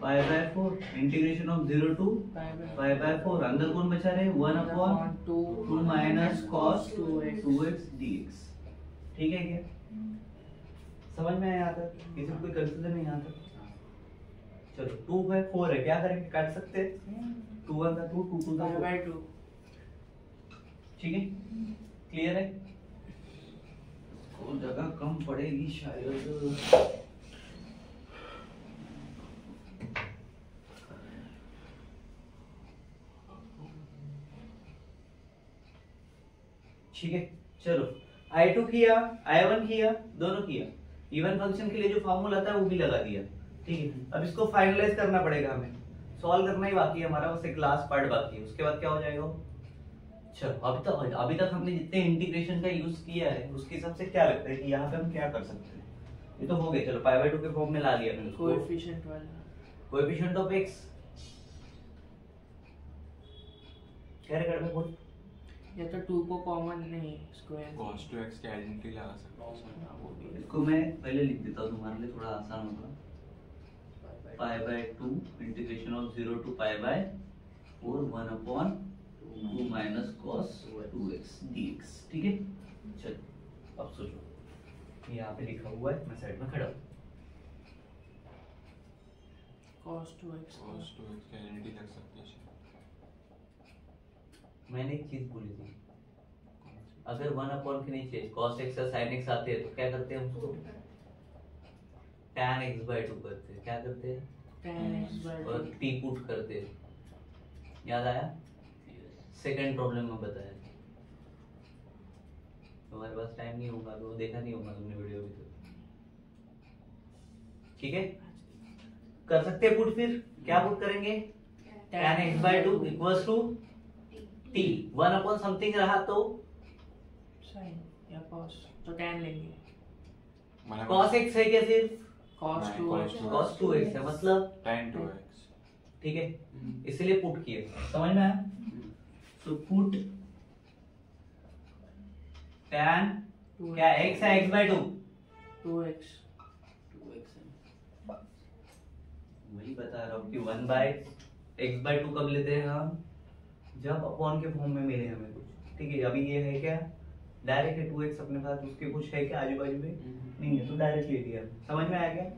pi by 4 integration of 0 to pi by 4 अंदर कौन बचा रहे 1 upon 2 minus cos 2x dx ठीक है क्या समझ में आया था किसी को कोई कंफ्यूजन नहीं आता चलो 2 by 4 है क्या करेंगे काट सकते हैं 2 1 का 2 2 2 का 2 ठीक है क्लियर है जगह कम पड़ेगी शायद ठीक है चलो I2 किया I1 किया दोनों किया इवन फंक्शन के लिए जो फार्मूला था वो भी लगा दिया ठीक है अब इसको फाइनलाइज करना पड़ेगा हमें सॉल्व करना ही बाकी है हमारा बस एक लास्ट पार्ट बाकी है उसके बाद क्या हो जाएगा चलो अभी तक हमने जितने इंटीग्रेशन का यूज किया है उसके हिसाब से क्या लगता है कि यहाँ पे हम क्या कर सकते हैं ये तो हो गया चलो पाई बाय 2 के फॉर्म में ला लिया मैंने कोएफिशिएंट वाला कोएफिशिएंट ऑफ x क्या कर में बोल या तो 2 को कॉमन नहीं स्क्वायर cos 2x की आइडेंटिटी लगा सकते हैं इसको मैं पहले लिख देता हूँ तुम्हारे लिए थोड़ा आसान होगा pi by 2 integration of 0 to pi by 4 1 upon 2 minus cos 2x dx ठीक है चलो अब सोचो यहाँ पे लिखा हुआ है मैं साइड में खड़ा हूँ cos 2x की आइडेंटिटी लग सकती है मैंने एक चीज बोली थी अगर 1 अपॉन के नीचे cos x या sin x आते हैं तो क्या करते हैं हम उसको tan x by 2 करते हैं क्या करते हैं tan x by 2 और t पुट करते हैं याद आया सेकंड प्रॉब्लम में बताया तुम्हारे पास टाइम नहीं होगा तो देखा नहीं होगा तुमने वीडियो भी तो ठीक है कर सकते हैं पुट फिर क्या पुट करेंगे tan x by 2 equals to t 1 upon something रहा तो sin या cos तो tan लेंगे cos x है क्या सिर्फ cos 2x cos 2x है मतलब tan 2x ठीक है इसलिए पुट किया समझ में आया तो पुट tan क्या x है x by 2 2x वही बता रहा हूँ कि 1 by x by 2 कब लेते हैं हम जब अपॉन के फॉर्म में मिले हमें कुछ ठीक है अभी ये है क्या डायरेक्ट है 2x अपने पास उसके कुछ है क्या आजू बाजू में नहीं है तो डायरेक्ट ले लिया समझ में आया क्या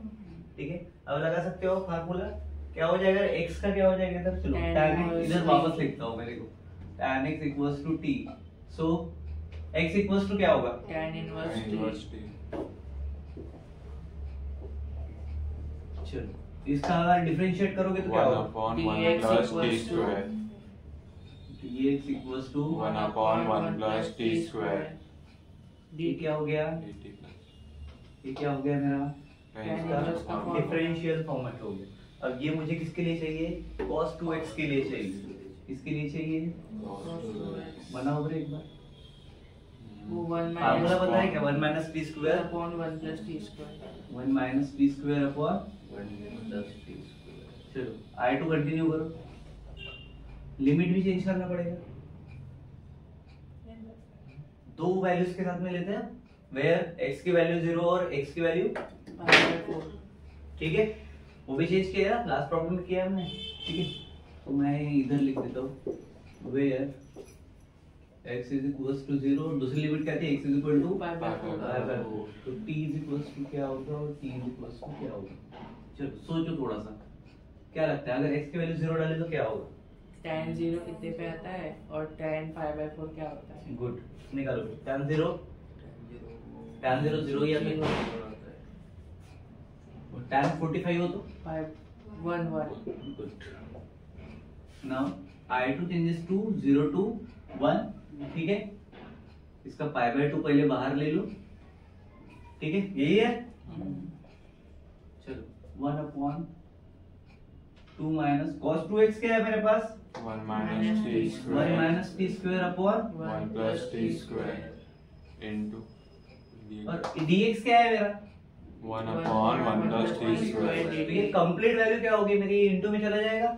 ठीक है अब लगा सकते हो फार्मूला क्या हो जाएगा x का क्या हो जाएगा तब चलो tan x इधर वापस लिखता हूँ मेरे को tan x equals to t so x equals to क्या होगा tan इनवर्स t चलो इसका अगर डिफरेंशिएट करोगे तो क्या होगा dx equals to dx equals to 1 upon 1 plus t square d क्या हो गया dt ये क्या हो गया मेरा tan इसका inverse का form डिफरेंशियल फॉर्मेट हो गया अब ये मुझे किसके लिए चाहिए cos 2x के लिए चाहिए इसके लिए चाहिए बनाओ ब्रेक एक बार वो 1 फार्मूला minus बताया क्या 1 minus t square upon 1 plus t square 1 minus t square upon 1 plus t square चलो I2 कंटिन्यू करो लिमिट भी चेंज करना पड़ेगा दो वैल्यूज के साथ में लेते हैं वेयर x की वैल्यू 0 और x की वैल्यू pi by 4 ठीक है वो भी चेंज किया लास्ट प्रॉब्लम में किया हमने ठीक है तो मैं इधर लिख देता हूँ where x is equals to 0 दूसरी लिमिट क्या थी x is equal to pi by 4 तो t is equals to क्या होगा और t is equals to क्या होगा चलो सोचो थोड़ा सा क्या लगता है अगर x की वैल्यू 0 डाले तो क्या होगा tan 0 कितने पे आता है और tan pi by 4 क्या होता है गुड निकालो tan 0 0 ही आता है और tan 45 हो तो 1 1 good now I2 changes to 0 to 1 ठीक है इसका पाई बाय 2 पहले बाहर ले लो ठीक है यही है चलो 1 अपॉन 2 माइनस cos 2x क्या है मेरे पास 1 minus t 1 square minus t square upon 1 plus t square into और dx क्या है मेरा 1 upon 1 plus t square तो ये कंप्लीट वैल्यू क्या होगी मेरी इनटू में चला जाएगा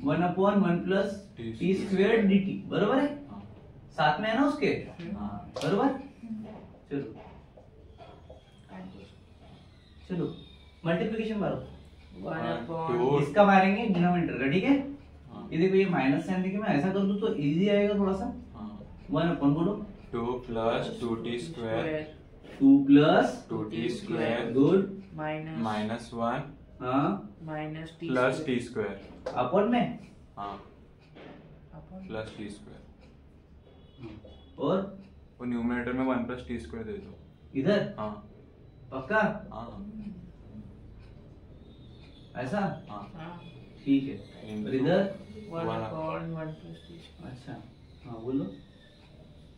1 upon 1 plus t square dt बरोबर है साथ में है ना उसके बरोबर चलो चलो मल्टीप्लिकेशन मारो, 1 upon टू। इसका मारेंगे डिनोमिनेटर का, ठीक है। हाँ। ये देखो ये माइनस साइन देखिए, मैं ऐसा कर दूं तो इजी आएगा थोड़ा सा। हाँ 1 अपन बोलो 2 plus 2t square 2 plus 2t square good minus minus 1 हाँ minus t plus square t square. अपन में हाँ upon प्लस t स्क्वायर। और वो न्यूमरेटर में 1 प्लस t स्क्वायर दे दो। इधर हाँ पक्का हाँ ऐसा, हाँ हाँ ठीक है। और इधर 1 upon 1 plus t square अच्छा हाँ बोलो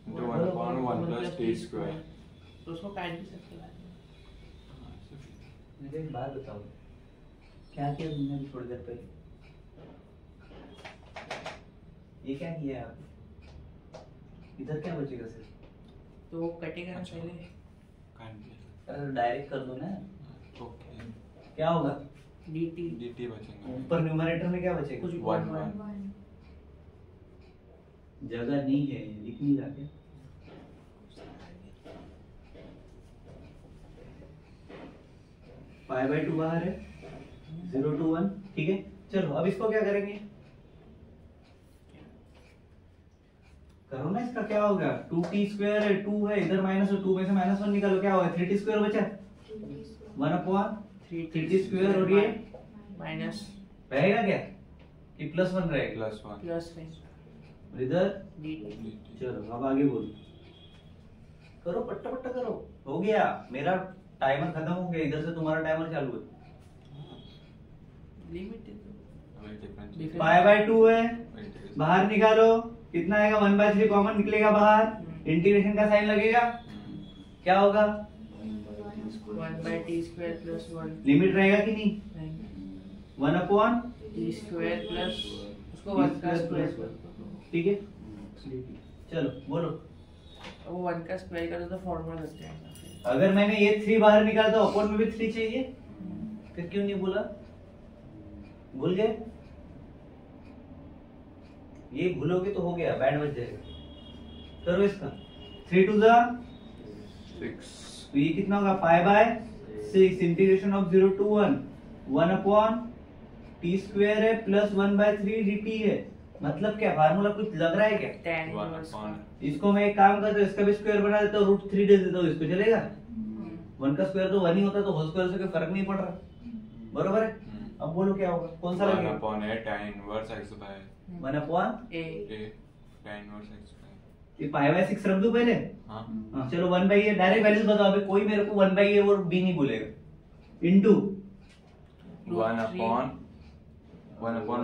into 1 upon 1 plus t square. तो उसको काट भी सकते हैं। मुझे एक बात बताओ, क्या किया तुमने अभी थोड़ी देर पहले? ये क्या किया आप? इधर क्या बचेगा सिर्फ? तो वो कटेगा ना अच्छा। पहले, अरे डायरेक्ट कर दो ना, ओके क्या होगा? dt dt बचेगा। ऊपर न्यूमरेटर में क्या बचेगा? कुछ 1 1 1 जगह नहीं है, लिख नहीं रहा क्या? पाई बाई 2 बाहर है, 0 to 1, ठीक है। चलो अब इसको क्या करेंगे, करो ना, इसका क्या होगा? 2t स्क्वायर है, 2 है इधर माइनस, 2 में से -1 निकालो, क्या होगा? 3t स्क्वायर बचा, 1 अपॉन 3t स्क्वायर। और ये माइनस रहेगा क्या कि +1 रहेगा? प्लस 1 प्लस है और इधर dt चलो अब आगे बोलो, करो पट्टा पट्टा करो। हो गया, मेरा टाइमर खत्म हो गया, इधर से तुम्हारा टाइमर चालू है। लिमिट है तो डिफरेंस पाई बाई 2 है, बाहर निकालो, कितना आएगा? 1/3 कॉमन निकलेगा बाहर, इंटीग्रेशन का साइन लगेगा, क्या होगा? 1 by t square plus 1 limit रहेगा कि नहीं? नहीं 1 अपॉन t square plus उसको 1 का स्क्वायर, ठीक है। चलो बोलो, वो 1 का स्क्वायर का तो फॉर्मूला लगता है। अगर मैंने ये 3 बाहर निकाला तो अपॉन में भी 3 चाहिए, फिर क्यों नहीं बोला? भूल गए? ये भूलोगे तो हो गया, बैंड बज जाएगा। करो इसका 3 to the 6 तो ये कितना होगा? Pi by 6 integration of 0 to 1 upon t square है प्लस 1/3 dt है। मतलब क्या फार्मूला कुछ लग रहा है क्या? tan 1 inverse upon इसको मैं एक काम करता हूँ, इसका भी स्क्वायर बना देता हूँ, √3 दे देता हूँ, इसको चलेगा? 1 का स्क्वायर तो 1 ही होता है, तो होल स्क्वायर से कोई फर्क नहीं पड़ रहा, बरोबर है। अब बोलो क्या होगा, कौन सा 1 लगेगा? upon a tan inverse x by 1 upon a a tan inverse x by ये पाई बाय 6 रख दूं पहले। हाँ हाँ चलो 1/a डायरेक्ट वैल्यूज बताओ, अभी कोई मेरे को 1/a और b नहीं बोलेगा। Into 1 upon √3 1 upon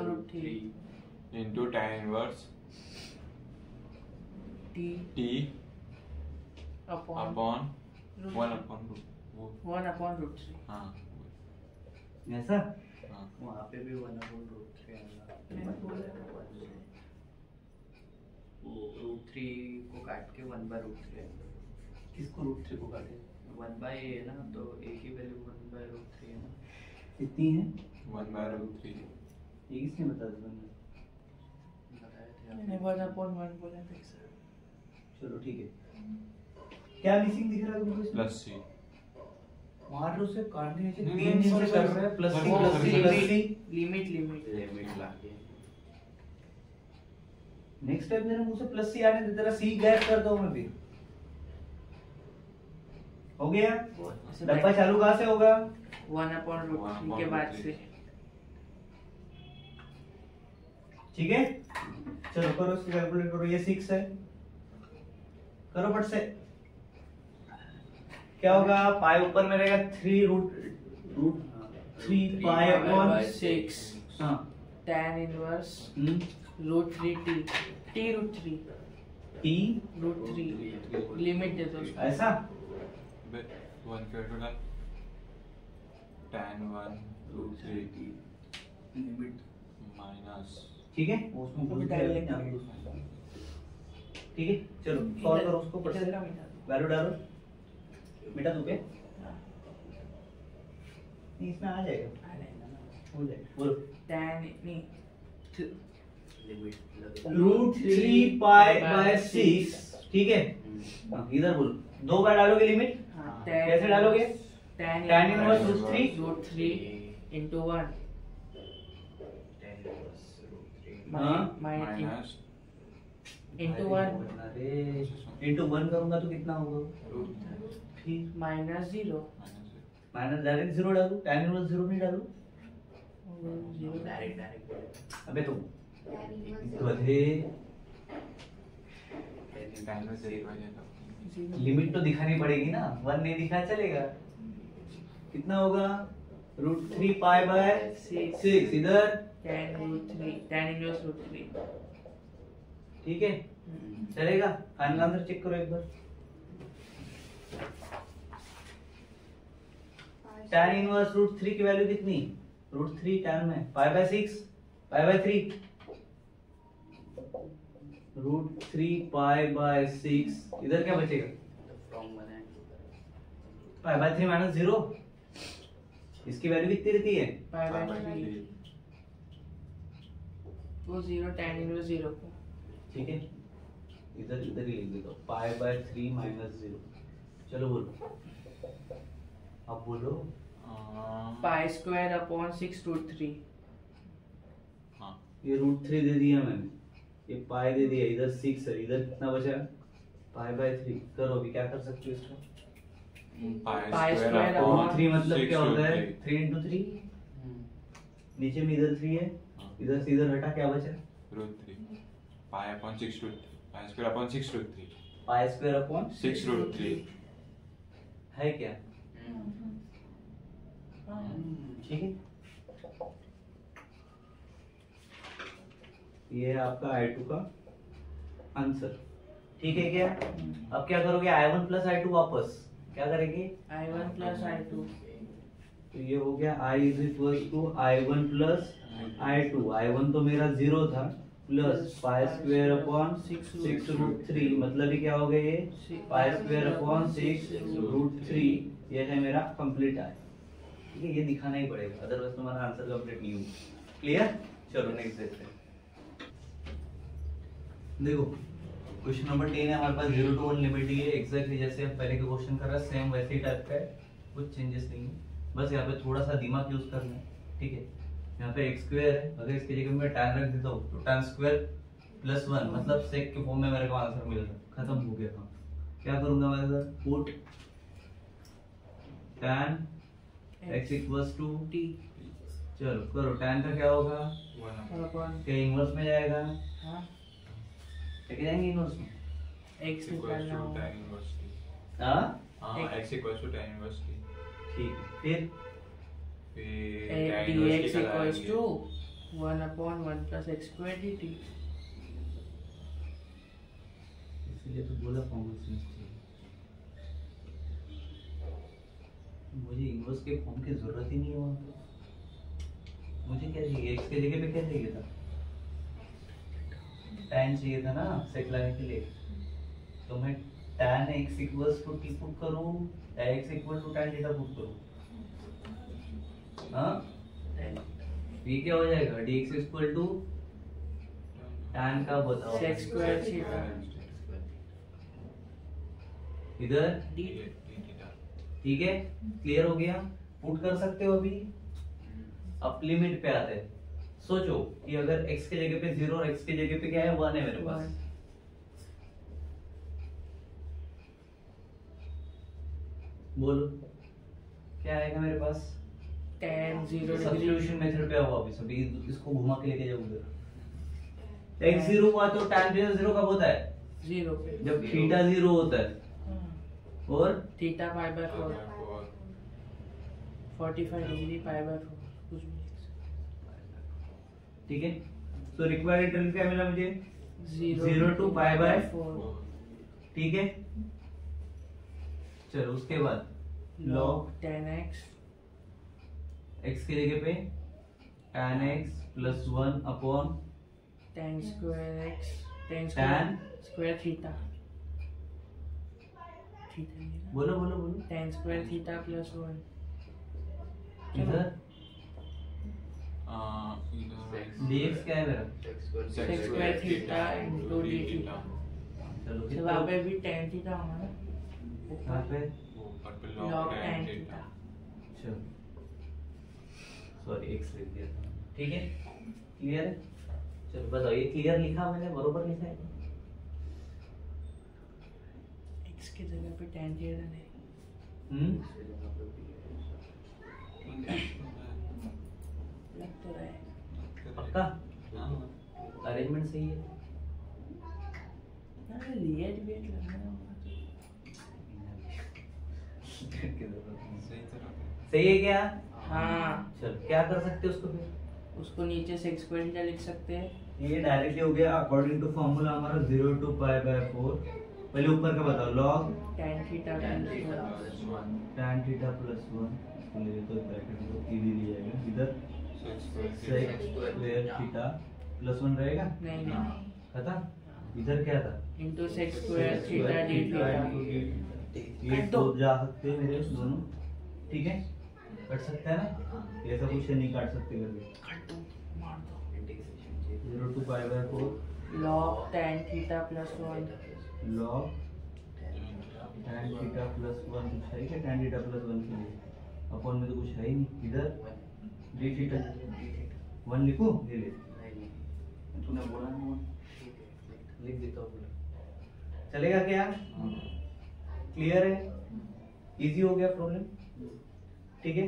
√3 into tan inverse t t upon upon √3 1 upon वो 1 upon √3 हाँ ऐसा हाँ वहाँ पे भी 1 upon √3 आएगा। मैंने बोला वो √3 को काट के 1 by √3 आएगा। किसको √3 को काटे? 1 by a है ना, तो a की वैल्यू 1 by √3 है ना। कितनी है? 1 by √3 ये किसने बता दिया? बताए थे मैंने आपने। 1 upon 1 बोला था सर। चलो ठीक है, क्या मिसिंग दिख रहा है तुमको इसमें? प्लस c मार लो उसे, काटने से नहीं, 3 दिन sorry, से कर sorry. रहा है, प्लस Sorry, सी प्लस सी sorry, प्लस sorry. सी। लिमिट लिमिट ला के नेक्स्ट टाइम मेरे मुंह से प्लस सी आने दे, तेरा सी गैप कर दो मैं भी। हो गया? डब्बा चालू कहाँ से होगा? 1 upon √3 के बाद से। ठीक है, चलो करो इसको, कैलकुलेट करो। ये 6 है, करो फट से। क्या होगा? पाई ऊपर में रहेगा 3 पाई अपॉन 6 हाँ tan inverse √3 t √3 T √3 limit दे दो उसको। ऐसा 1 क्या होगा tan 1 √3 लिमिट माइनस ठीक है, उसमें कुछ डाल लेंगे आप। ठीक है, चलो सॉल्व करो उसको फट से, वैल्यू डालो, मिटा दो पे नहीं, इसमें आ जाएगा, हो जाएगा। बोलो tan नहीं लिमिट लगे √3 पाई बाय 6, ठीक है। हाँ, इधर बोलो, 2 बार डालोगे लिमिट, हाँ, कैसे डालोगे? tan inverse root 3 into 1 tan inverse root 3 minus into 1 अरे into 1 करूंगा तो कितना होगा फिर minus 0 माइनस डायरेक्ट 0 डालूं tan inverse 0 नहीं डालूं 0 डायरेक्ट अबे तो tan inverse गधे माइनस 0 लिमिट तो दिखानी पड़ेगी ना 1 नहीं दिखा चलेगा कितना होगा रूट 3 पाई बाय 6 इधर tan inverse root 3 ठीक है चलेगा फाइनल आंसर चेक करो एक बार tan इनवर्स रूट 3 की वैल्यू कितनी रूट 3 tan में pi by 6 pi by 3 root 3 pi by 6 इधर क्या बचेगा from 1 and 2 pi by 3 minus 0 इसकी वैल्यू कितनी रहती है pi by 3 वो 0 tan inverse 0 को ठीक है इधर इधर ही लिख देता हूँ पाई बाय 3 माइनस 0 चलो बोलो अब बोलो pi square upon 6 root 3 हाँ ये रूट 3 दे दिया मैंने ये पाई दे दिया इधर 6 है इधर कितना बचा पाई बाय 3 करो अभी क्या कर सकते हो इसका Pi square upon 3 मतलब क्या होता है 3 into 3 नीचे में इधर 3 है इधर से इधर हटा क्या बचा root 3 pi upon 6 root 3 pi square upon 6 root 3 pi square upon 6 root 3 है क्या ठीक है ये है आपका I2 का आंसर ठीक है क्या अब क्या करोगे I1 प्लस I2 वापस क्या करेंगे I1 plus I2 तो ये हो गया I is equal to I1 plus I2 I1 तो मेरा 0 था plus pi square upon 6 root 3 मतलब ये क्या हो गया ये पाई स्क्वायर अपॉन 6 रूट 3 ये है मेरा कंप्लीट आया ठीक है ये दिखाना ही पड़ेगा अदरवाइज तुम्हारा आंसर कंप्लीट नहीं होगा क्लियर चलो नेक्स्ट देखते हैं देखो क्वेश्चन नंबर 10 है हमारे पास 0 to 1 लिमिट ही है एग्जैक्टली जैसे हम पहले के क्वेश्चन कर रहा है सेम वैसे ही टाइप का है कुछ चेंजेस नहीं है बस यहाँ पे थोड़ा सा दिमाग यूज करना है ठीक है यहाँ पे x स्क्वायर है अगर इसकी जगह मैं tan रख देता हूँ तो tan स्क्वायर प्लस 1 मतलब सेक के फॉर्म में मेरे को आंसर मिल रहा है खत्म हो गया काम क्या करूंगा मैं इधर put tan x equals to t चलो करो tan का क्या होगा upon क्या इनवर्स में जाएगा हाँ लेके जाएंगे इनवर्स में x निकालना होगा tan inverse t हाँ हाँ x equals to tan inverse t ठीक है फिर tan inverse dx t का equals लाएंगे to 1 upon 1 plus x square dt इसलिए तो बोला कॉमन सेंस चाहिए मुझे इनवर्स के फॉर्म की जरूरत ही नहीं है वहाँ पे मुझे क्या चाहिए x के जगह पे क्या चाहिए था tan चाहिए था ना सेक लाने के लिए तो मैं tan x equals to t put करूं या x equal to tan theta put करूं हाँ ये क्या हो जाएगा dx इक्वल टू tan का बताओ sec square थीटा इधर d ठीक है क्लियर हो गया पुट कर सकते हो अभी अब लिमिट पे आते हैं सोचो कि अगर x के जगह पे 0 और x के जगह पे क्या है 1 है मेरे पास बोलो क्या आएगा मेरे पास tan 0 degree सब्स्टिट्यूशन मेथड पे आओ वापस अभी इसको घुमा के लेके जाओ उधर x 0 हुआ तो tan थीटा 0 कब होता है 0 पे जब थीटा 0 होता है और theta pi by 4 45 degree pi by 4 कुछ भी लिख सकते ठीक है तो रिक्वायर्ड इंटरवल क्या मिला मुझे 0 to pi by 4 ठीक है चलो उसके बाद log tan x x की जगह पे tan x plus 1 upon tan square x tan Tan? square theta theta नहीं ना? बोलो बोलो बोलो tan square theta plus 1 इधर इधर dx क्या है मेरा sec square theta into d theta चलो तो वहाँ पे भी tan theta होगा ना यहाँ पे ऊपर पे log log tan tan theta theta चलो सॉरी एक्स लिख दिया था, ठीक है क्लियर है। चलो बताओ ये क्लियर लिखा मैंने, बरोबर लिखा है? x की जगह पे tan थीटा नहीं, लग तो रहा है। पक्का? अरेंजमेंट सही है? ना लिएट भी लगना होगा सही है क्या? हाँ, चलो क्या कर सकते हैं उसको फिर? उसको नीचे से एक्सपोनेंशियल लिख सकते हैं। ये डायरेक्टली हो गया अकॉर्डिंग टू फॉर्मूला हमारा 0 to पाई बाय 4। पहले ऊपर का बताओ, log tan theta tan theta plus 1 इसको ले तो ब्रैकेट में इधर ही आएगा, इधर sec स्क्वायर थीटा प्लस 1 रहेगा, नहीं नहीं, खत्म। इधर क्या था? Into sec square theta d theta. ये तो जा सकते हैं मेरे दोनों, ठीक है कट सकते हैं ना, ऐसा कुछ नहीं काट सकते कभी। काट दो, मार दो। 0 to pi by 4 log tan theta plus 1 log tan theta plus 1 कुछ है क्या? tan थीटा प्लस 1 के लिए अपॉन में तो कुछ है ही नहीं, इधर d थीटा 1 लिखूं? ये ले, तूने बोला ना 1 लिख देता हूं, चलेगा क्या? क्लियर है? इजी हो गया प्रॉब्लम, ठीक है।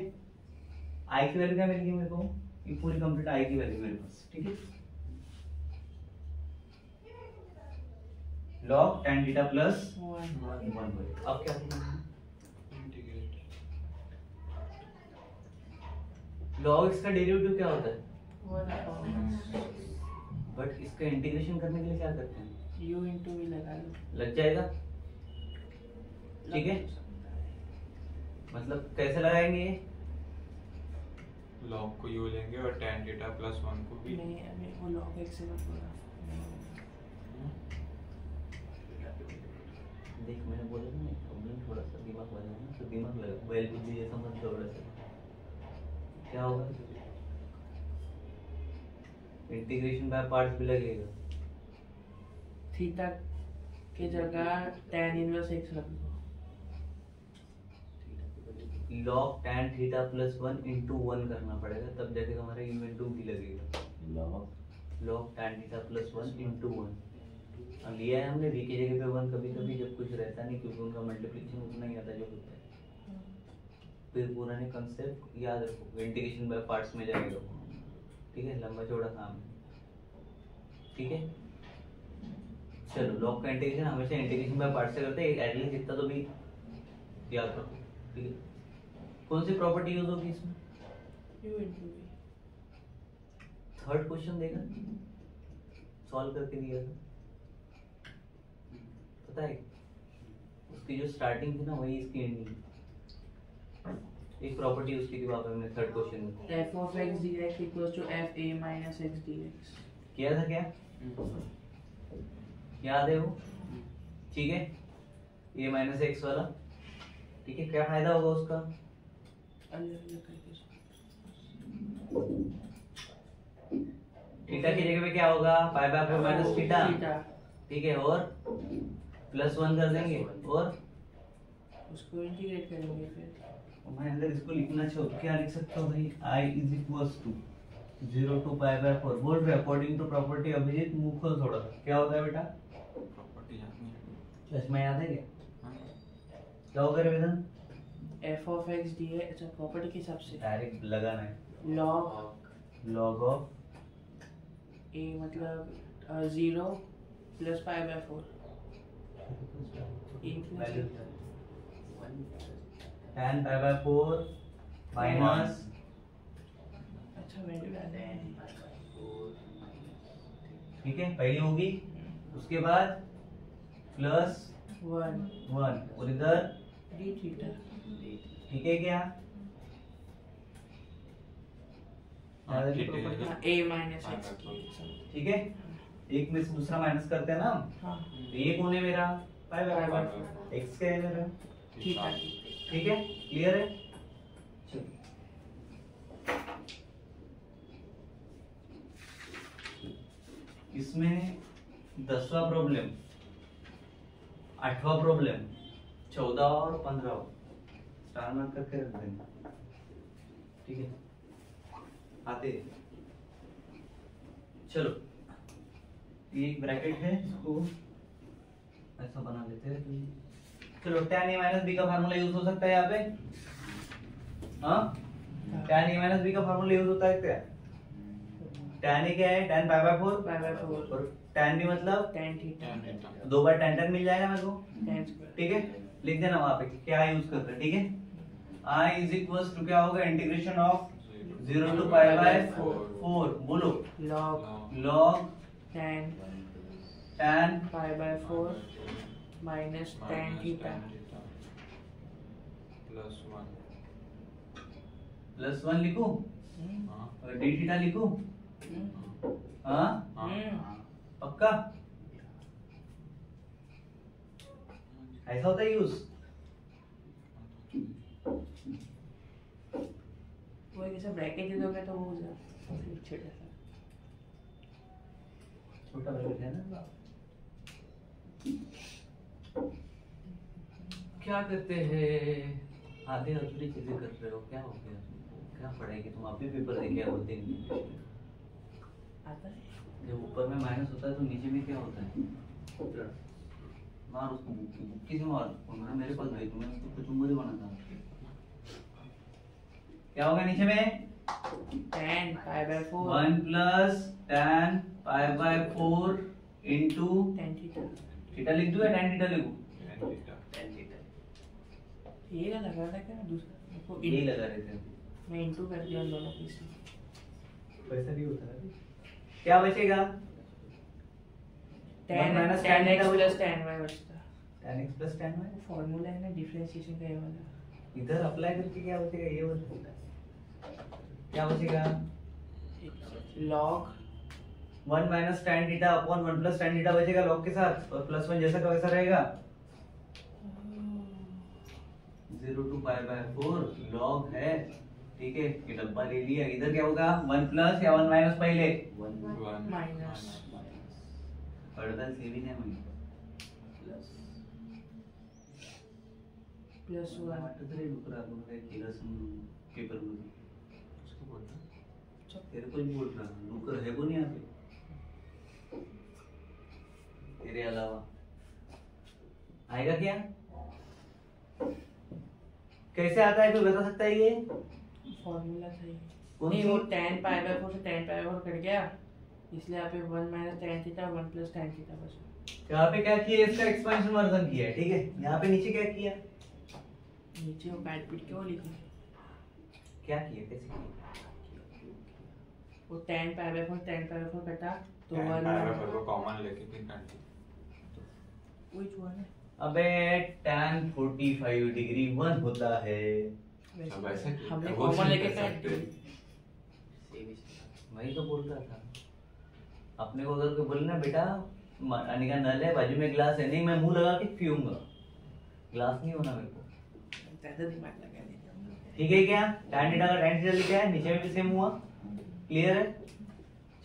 आई की वैल्यू क्या मिल गई मेरे को? ये पूरी कंप्लीट आई की वैल्यू मेरे पास, ठीक है। log tan थीटा प्लस 1 अब क्या करना? log इसका डेरिवेटिव क्या होता है? बट इसका इंटीग्रेशन करने के लिए क्या करते हैं? u इंटू v लगा लो, लग जाएगा, ठीक है। मतलब कैसे लगाएंगे ये? log को u लेंगे और tan थीटा प्लस 1 को v। नहीं अभी वो log x से मत बोला। देख मैंने बोला ना प्रॉब्लम थोड़ा सा दिमाग वाला है ना, तो दिमाग लगा बैल बुद्धि जैसा मत थोड़ा सा, क्या होगा? इंटीग्रेशन बाय पार्ट्स भी लगेगा। थीटा के जगह tan इनवर्स x रख दो। log tan theta plus 1 into 1 करना पड़ेगा, तब जाके हमारा u into v लगेगा। log tan theta plus 1 into 1 अब लिया है हमने v की जगह पे 1, कभी कभी जब कुछ रहता नहीं क्योंकि उनका मल्टीप्लिकेशन उतना ही आता जो होता है। फिर पुराने कंसेप्ट याद रखो, इंटीग्रेशन बाय पार्ट्स में जाएगा, ठीक है। लंबा चौड़ा काम है, ठीक है। चलो log का इंटीग्रेशन हमेशा इंटीग्रेशन बाय पार्ट्स से करते हैं, एटलीस्ट इतना तो भी याद रखो, ठीक है। कौन सी प्रॉपर्टी यूज होगी इसमें? u into v। Third question देगा सॉल्व करके दिया था, पता है उसकी जो स्टार्टिंग थी ना वही इसकी एंडिंग, एक प्रॉपर्टी उसकी थी वहां पे हमने थर्ड क्वेश्चन में f of x dx equals to f a minus x dx किया था क्या? याद है वो? ठीक है, a माइनस एक्स वाला, ठीक है। क्या फायदा होगा उसका? अलग अलग करके थीटा की जगह पे क्या होगा? पाई बाय 4 माइनस थीटा, ठीक है। और प्लस 1 कर देंगे और उसको इंटीग्रेट करेंगे फिर। मैं अंदर इसको लिखना चाहूँ, क्या लिख सकता हूँ भाई? i is equals to 0 to pi by 4 बोल रहे अकॉर्डिंग टू प्रॉपर्टी। अभिजीत मुंह खोल थोड़ा सा, क्या होता है बेटा? प्रॉपर्टी याद नहीं। चश्मा याद है क्या? क्या होगा रे वेदन? f of x dx अच्छा प्रॉपर्टी के हिसाब से डायरेक्ट लगाना है, log ऑफ a मतलब 0 plus pi by 4 value tan pi by 4 minus, अच्छा वैल्यू डालते हैं, ठीक है पहली होगी, उसके बाद प्लस 1 और इधर d थीटा, ठीक है क्या? हाँ, ठीक है। हाँ a माइनस x की, ठीक है, एक में से दूसरा माइनस करते हैं ना, हाँ तो ये कौन है मेरा? पाई बाय 4, x क्या है मेरा? थीटा। ठीक है, क्लियर है? चलो इसमें 10वां प्रॉब्लम, 8वां प्रॉब्लम, 14 और 15 स्टार मार्क करके रख देंगे। ठीक है, आते चलो ये एक ब्रैकेट है, इसको ऐसा बना लेते हैं। चलो tan a माइनस बी का फार्मूला यूज हो सकता है यहाँ पे, हाँ tan a माइनस बी का फार्मूला यूज होता है क्या? tan a क्या है? tan पाई बाय 4, और tan b मतलब tan थीटा, दो बार tan मिल जाएगा मेरे को, tan स्क्वायर। ठीक है, लिख देना वहां पे क्या यूज करते हैं, ठीक है। I इज इक्वल्स टू क्या होगा? Integration of 0 to pi by 4, बोलो log tan pi by 4 minus tan theta plus 1 लिखूं और d थीटा लिखूं, हाँ पक्का ऐसा होता है यूज? वो एक ऐसा ब्रैकेट दे दोगे तो वो हो जाएगा छोटा ब्रैकेट है ना। क्या करते हैं? आधे अधूरी चीजें कर रहे हो, क्या हो गया? क्या पढ़ाएगी तुम? अभी पेपर देखे बोलते हैं आता है। जब ऊपर में माइनस होता है तो नीचे में क्या होता है? मार उसको, बुक्की से मार, और मेरे पास भेज, मैं उसको कचुम्बर बना था। क्या होगा नीचे में? tan pi by 4 1 plus tan pi by 4 into tan theta. Theta लिख दूं या tan थीटा लिखूं? ये का लगा था क्या दूसरा? देखो यही लगा रहे थे, मैं इंटू कर दिया उन दोनों को, वैसा भी होता है। क्या बचेगा? tan minus tan tan x theta plus tan y बचता। tan x plus tan y formula है ना डिफरेंशिएशन का ये वाला। इधर अप्लाई करके क्या बचेगा? ये बचेगा, क्या बचेगा? log 1 minus tan theta upon 1 plus tan theta बचेगा लॉग के साथ, और प्लस 1 जैसा का वैसा रहेगा। 0 टू पाई बाय 4 लॉग है, ठीक है, ये डब्बा ले लिया। इधर क्या होगा? 1 प्लस या 1 माइनस? पहले 1 माइनस पढ़ता सेविंग है मैं प्लस 1 वाटत रे डुकरा को काय केलं पेपर मध्ये उसको बोलता तेरे को ही बोल रहा डुकर है कोई यहाँ पे तेरे अलावा? आएगा क्या? कैसे आता है, कोई बता सकता है? ये फॉर्मूला सही है। कौन नहीं सी? वो tan पाई बाय 4 से tan पाई बाय 4 कट गया, इसलिए यहाँ पे 1 minus tan theta 1 plus tan theta बचा। यहाँ पे क्या किया? इसका एक्सपेंशन वर्जन किया है, ठीक है। यहाँ पे नीचे क्या किया? नीचे वो काट पीट के वो लिखी क्या किया? कैसे किया? वो tan पाई बाय 4 कटा तो tan 1 पाई बाय 4 को कॉमन लेके फिर काट which one है? अबे tan 45 डिग्री 1 होता है। अब ऐसे हमने वो कॉमन लेके कर काट सकते दिया। वही तो बोल रहा था, अपने को उधर को बोलना बेटा पानी का नल है, बाजू में ग्लास है, नहीं मैं मुंह लगा के पीऊंगा, ग्लास नहीं होना मेरे को, ज्यादा दिमाग लगा नहीं। ठीक है क्या? tan थीटा का tan थीटा लिखा है, नीचे में भी सेम हुआ, क्लियर है?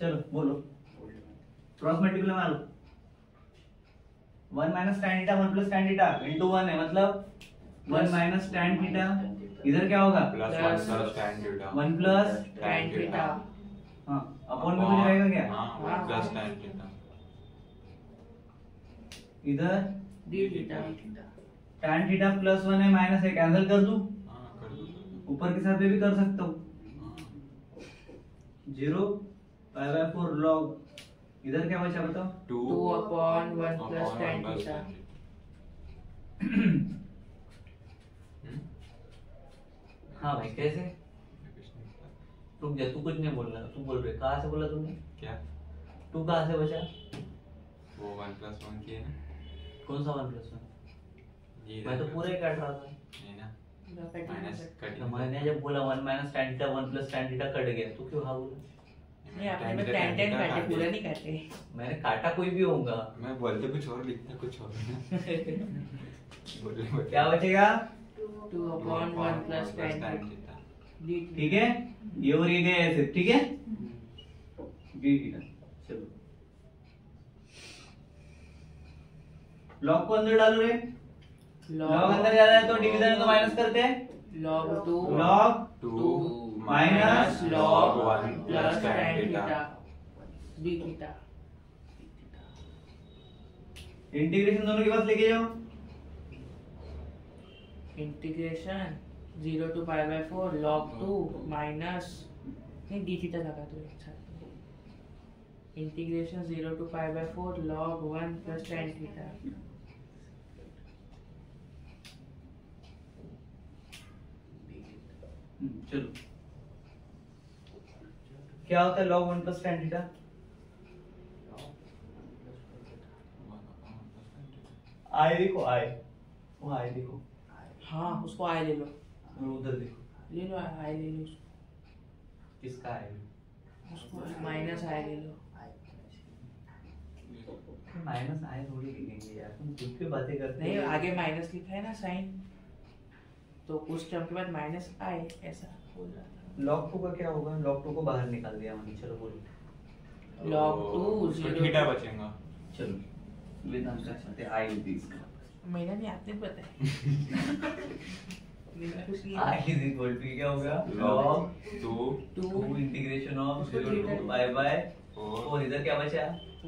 चलो बोलो, क्रॉस मल्टीप्लाई मारो। 1 minus tan theta 1 plus tan theta into 1 है, मतलब 1 माइनस tan थीटा, इधर क्या होगा? Plus 1 plus tan theta 1 plus tan theta हाँ अपॉन में कुछ रहेगा क्या? हां 1 प्लस tan थीटा इधर d theta tan theta plus 1 है, माइनस है, कैंसिल कर दूं? हां कर दो ऊपर के साथ भी कर सकता हूँ। 0 पाई बाय 4 लॉग, इधर क्या बचा बताओ? 2 अपॉन 1 प्लस tan थीटा। हाँ भाई कैसे? रुक जा, तू कुछ नहीं बोल रहा, तू बोल रहे, कहाँ से बोला तुमने? क्या? 2 कहाँ से बचा? वो 1 प्लस 1 की है ना, कौन सा 1 प्लस 1? ये मैं तो पूरा ही काट रहा था। है ना, माइनस माइनस कट तो मैंने जब बोला 1 minus tan theta 1 plus tan theta cut गया, तो क्यों हाँ बोला? नहीं आपने में tan काटे पूरा नहीं काटे। मैंने काटा कोई भी होगा। मैं बोलते कुछ और लिखता कुछ और बोले क्या बचेगा? 2 upon 1 plus tan theta d ठीक है, ये और ये गए ऐसे, ठीक है, डी थीटा। चलो लॉग को अंदर डालो रे, लॉग अंदर जा रहा है तो डिवीजन तो माइनस करते हैं, log 2 log 2 minus log 1 plus tan tan theta. theta d theta. Integration दोनों के पास लेके जाओ। Integration 0 to pi by 4 log 2 minus नहीं d theta लगा दो एक साथ। Integration 0 to pi by 4 log 1 plus tan theta. चलो क्या होता है log 1 plus tan theta? आई देखो, आई वो आई देखो, हाँ उसको आई ले लो, और उधर देखो ले लो आई ले लो उसको, किसका आई? उसको माइनस आई ले लो। माइनस आई थोड़ी लिखेंगे यार, तुम कुछ भी बातें करते नहीं हो। आगे माइनस लिखा है ना साइन, तो उस टर्म के बाद माइनस आई ऐसा बोल रहा था। log 2 का क्या होगा? log 2 को बाहर निकाल दिया हमने, चलो बोलो। log 2 उसमें 0 थीटा बचेगा। चलो वेदांत का चलते आई होती इसका। मेरा भी आपने बताया। मेरा कुछ नहीं आई है। इज इक्वल टू क्या होगा? log log 2 2 इंटीग्रेशन ऑफ उसको 0 थीटा to pi by 4 और इधर क्या बचा?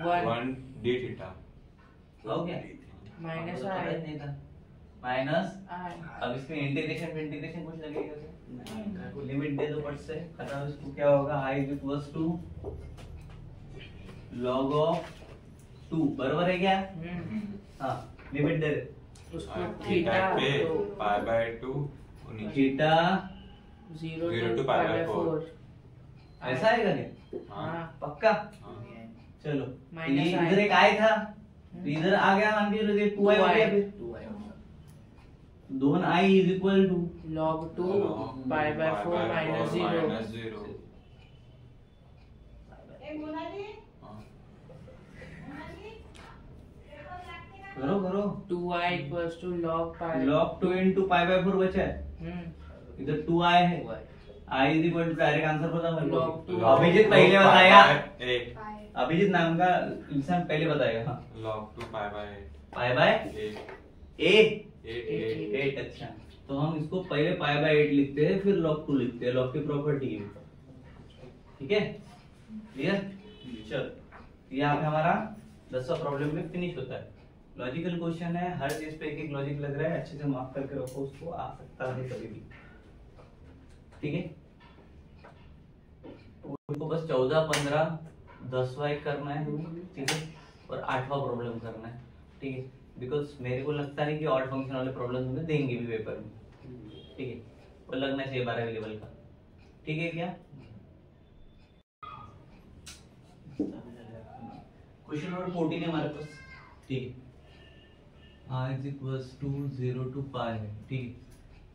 1 d थीटा। हो गया? माइनस हमको तो पता ही आई नहीं था। माइनस आई अब इसमें इंटीग्रेशन कुछ लगेगा क्या? लिमिट दे दो फट से, खत्म। इसको क्या होगा? i is equals to log of 2 बराबर है क्या? हाँ लिमिट दे दे। उसको थीटा थीटा पे तो पाई बाय 2 नीचे theta 0 0 to to pi pi by by 4 ऐसा आएगा नहीं? हाँ पक्का? हाँ। चलो Minus ये i। इधर एक i था, तो इधर आ गया, मान के चलो ये 2i हो गया। फिर 2 आया होगा। दोन i is equal to log 2 pi by 4 minus 0 minus 0। हाँ। करो करो। 2i equals to log pi log 2 into pi by 4 बचा है, इधर 2i है। 2 आया। i is equal to direct answer पता मेरे को। log 2 अभिजीत पहले बताया। 8 अभिजीत नाम का इंसान पहले बताएगा। हाँ log 2 pi by pi by 8 ए 8 8। अच्छा तो हम इसको पहले पाई बाय 8 लिखते हैं, फिर log 2 लिखते हैं। log की प्रॉपर्टी है, ठीक है? क्लियर? चल यहाँ पे हमारा 10वां प्रॉब्लम में फिनिश होता है। लॉजिकल क्वेश्चन है, हर चीज पे एक एक लॉजिक लग रहा है, अच्छे से मार्क करके रखो उसको, आ सकता है कभी भी, ठीक है? उनको बस 14, 15, 10वां एक करना है तुम्हें, ठीक है? और 8वां प्रॉब्लम करना है, ठीक है? बिकॉज मेरे को लगता है कि ऑड फंक्शन वाले प्रॉब्लम तुम्हें देंगे भी पेपर में, ठीक है? और लगना चाहिए 12वीं लेवल का, ठीक है क्या? क्वेश्चन नंबर 14 है हमारे पास, ठीक है? r is equals to 0 to pi है, ठीक है?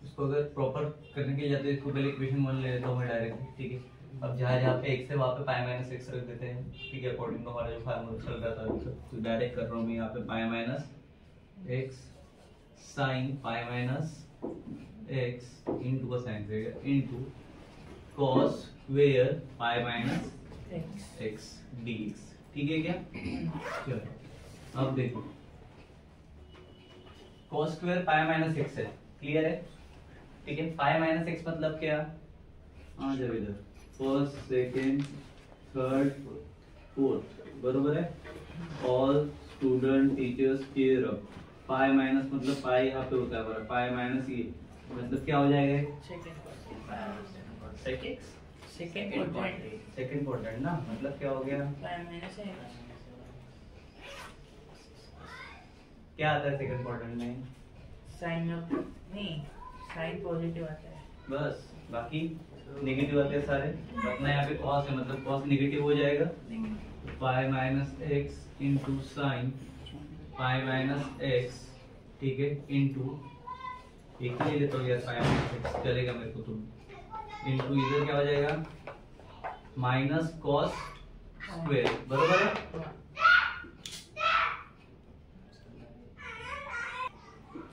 इसको अगर प्रॉपर करने के लिए जाते हैं, इसको पहले इक्वेशन 1 ले लेता हूं मैं डायरेक्टली, ठीक है? अब जहाँ पे x है वहाँ पे पाई माइनस x रख देते हैं, ठीक है? अकॉर्डिंग टू हमारा जो फार्मूला चल रहा था अभी तक, तो डायरेक्ट कर रहा हूँ मैं यहाँ पे pi minus x sine pi minus x into का साइन रहेगा into cos square pi minus x dx, ठीक है क्या? चलो अब देखो cos square pi minus x है, क्लियर है? ठीक है? पाई माइनस x मतलब क्या? आ जाओ इधर, फर्स्ट सेकंड थर्ड फोर्थ, बरोबर है? All student teachers care up. Pi minus मतलब पाई यहाँ पे होता है हमारा, पाई माइनस ये मतलब क्या हो जाएगा? सेकंड क्वाड्रेंट ना, मतलब क्या हो गया? क्या आता है सेकंड क्वाड्रेंट में? साइन ऑफ नहीं, साइन पॉजिटिव आता है बस, बाकी नेगेटिव आते हैं सारे। अपना यहाँ पे cos है, मतलब cos नेगेटिव हो जाएगा, pi minus x into sine pi minus x, ठीक है? इंटू एक ले लेता हूँ यार, पाई माइनस x चलेगा मेरे को, तो इंटू इधर क्या हो जाएगा? माइनस cos स्क्वायर, बरोबर है?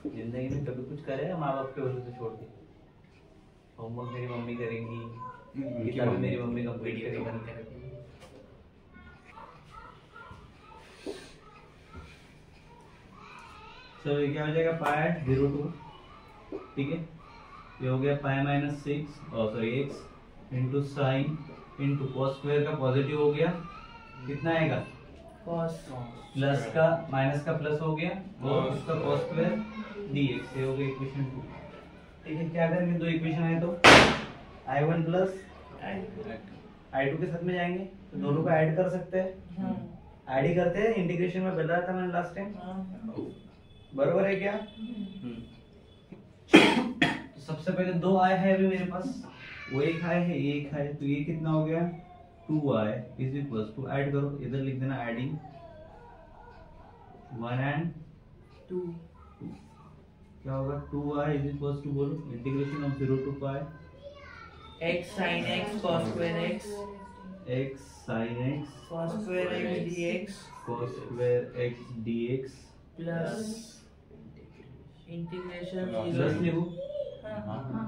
जिंदगी में कभी कुछ करे माँ बाप के वजह से छोड़ के? होमवर्क मेरी मम्मी करेंगी, किताबें मेरी मम्मी कंप्लीट करेगी। सो ये क्या हो जाएगा? पाई 0 to, ठीक है? ये हो गया पाई माइनस 6 और sorry x into sine into cos square का पॉजिटिव हो गया, कितना आएगा cos प्लस का माइनस का प्लस हो गया और उसका cos स्क्वायर dx ये हो गया इक्वेशन 2। ठीक है, क्या करेंगे, दो इक्वेशन आए तो i1 प्लस i2 के साथ में जाएंगे तो दोनों को ऐड कर सकते हैं, ऐड ही करते हैं, इंटीग्रेशन में बताया था मैंने लास्ट टाइम, बरोबर है क्या? तो सबसे पहले दो आए हैं अभी मेरे पास, वो एक आए है ये एक है, तो ये कितना हो गया 2i is equal to, add करो, इधर लिख देना एडिंग 1 and 2 क्या होगा 2i इज इक्वल टू, बोलो integration of 0 to pi x sin x cos square x x sin x cos square x dx cos square x dx plus integration plus 0 लिखो हाँ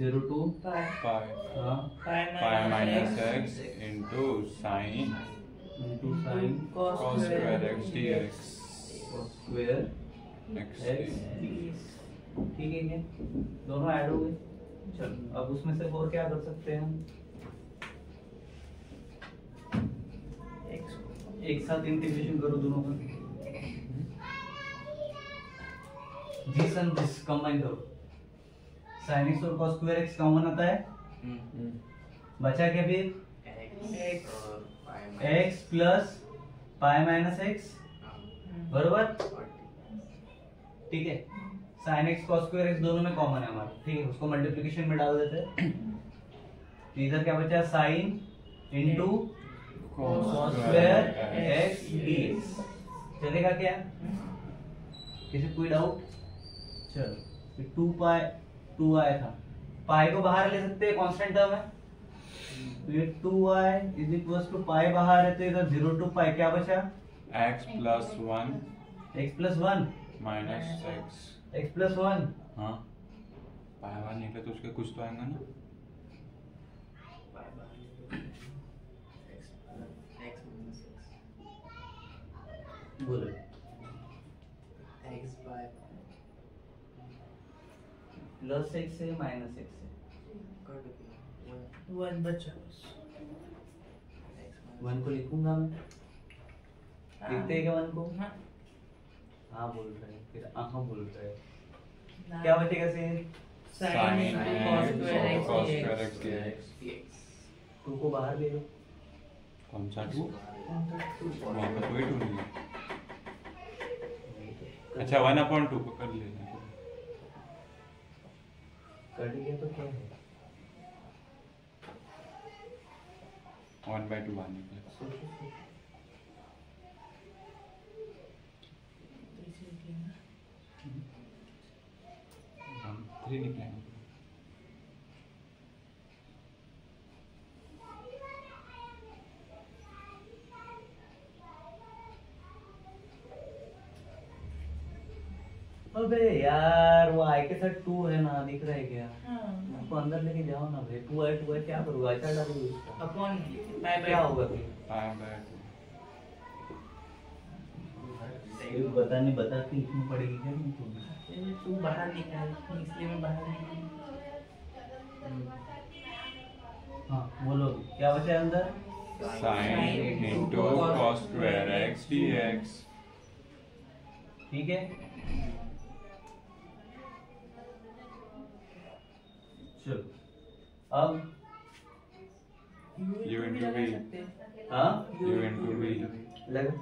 0 to pi pi हाँ pi minus x into sin into sin cos square x dx cos square x x dx। ठीक है क्या, दोनों ऐड हो गए। चलो अब उसमें से और क्या कर सकते हैं हम, एक साथ इंटीग्रेशन करो दोनों का, दिस एंड दिस कंबाइन करो, sin x और cos square x कॉमन आता है, बचा क्या फिर x plus pi minus x, बरोबर, ठीक है, sin x cos square x दोनों में कॉमन है हमारा, ठीक है, उसको मल्टीप्लिकेशन में डाल देते हैं, तो इधर क्या बचा sin into cos square x dx, चलेगा क्या, किसी कोई डाउट? चलो 2 आया था, पाई को बाहर ले सकते हैं, कांस्टेंट टर्म है, तो ये 2i इज इक्वल टू पाई बाहर है, तो इधर 0 to पाई क्या बचा x plus 1 x plus 1 minus x x plus 1 हाँ पाई बाहर निकले तो उसके कुछ तो आएगा ना, बोलो प्लस x है माइनस x है, 1 बचा 1 को लिखूंगा मैं, लिखते हैं क्या 1 को? हाँ हाँ बोल रहे हैं, फिर हाँ बोल रहे हैं, क्या बचेगा से sin into cos square x cos square x dx 2 को बाहर ले लो, कौन सा 2 वहाँ पर कोई 2 नहीं है, अच्छा 1/2 को कर लेना, कट गया तो क्या है 1/2 आने का, हम 3 निकलेंगे, अबे यार वो i के साथ 2 है ना, दिख रहा है क्या, हाँ उसको अंदर लेके जाओ ना भाई, 2 है क्या करूँगा, अच्छा डालूंगा उसका, अपॉन क्या होगा फिर, ये बता नहीं बता के इसमें पड़ेगी क्या तुमको, तू बाहर निकाल, इसलिए मैं बाहर निकाल, हाँ बोलो क्या बचा है अंदर, sin into cos square x dx, ठीक है, चलो अब u into v हाँ u into v लगा,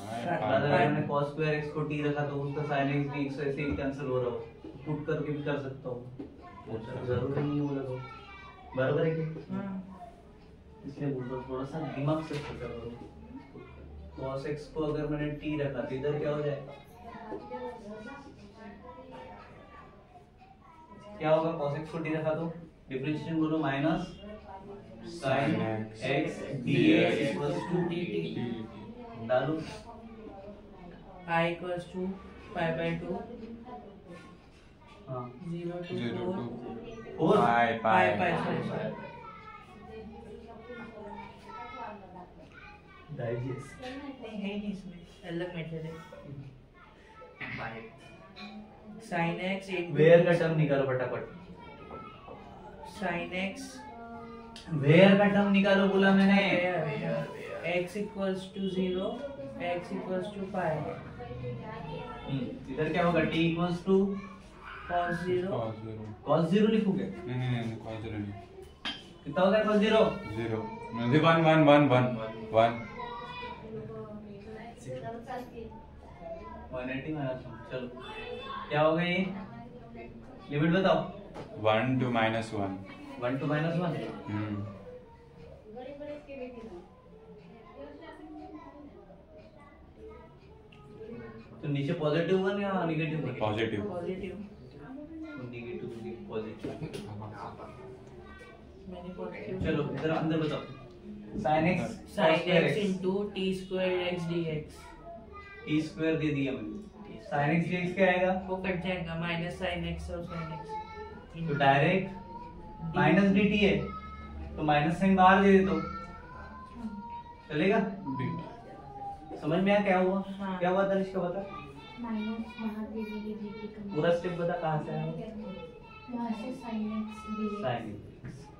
अगर मैंने cos square x को t रखा तो उसका sin x dx ऐसे ही कैंसिल हो रहा हो, पुट करके भी कर सकता हूँ, जरूरी नहीं वो लगाओ, बराबर है क्या, इसलिए बोल रहा हूँ थोड़ा सा दिमाग से सोचा करो, cos x को अगर मैंने t रखा तो इधर क्या हो जाएगा, क्या होगा, cos x को t रखा तो डिफरेंशिएशन बोलो minus sin x dx equals to dt, डालो I equals to pi by 2 हाँ 0 to 0 4 to और pi sorry डाइजेस्ट नहीं है नहीं इसमें अलग मेथड है sin x 8 वेयर का टर्म निकालो फटाफट, sin x वेयर का टर्म निकालो बोला मैंने। x equals to 0, x equals to pi, इधर क्या होगा? t equals to cos 0, cos 0 लिखोगे? नहीं cos 0 नहीं, कितना होगा cos 0? 0 नहीं 1 180 माइनस 1। चलो क्या होगा ये? लिमिट बताओ। 1 to -1 1 to -1। तो नीचे पॉजिटिव वन या negative one? Positive. Negative positive. मैंने पॉजिटिव। चलो इधर अंदर बताओ। sin x into t square x dx। t square दे दिया मैंने। sin x dx क्या आएगा? वो कट जाएगा, माइनस sin x और sin x। तो डायरेक्ट माइनस dt है, तो माइनस साइन बाहर दे दे तो चलेगा? समझ में आया क्या हुआ? हाँ। क्या हुआ तनिष्का बता? माइनस बाहर दे देंगे dt का पूरा स्टेप बता कहाँ से आया? वहाँ से sin x dx। साइन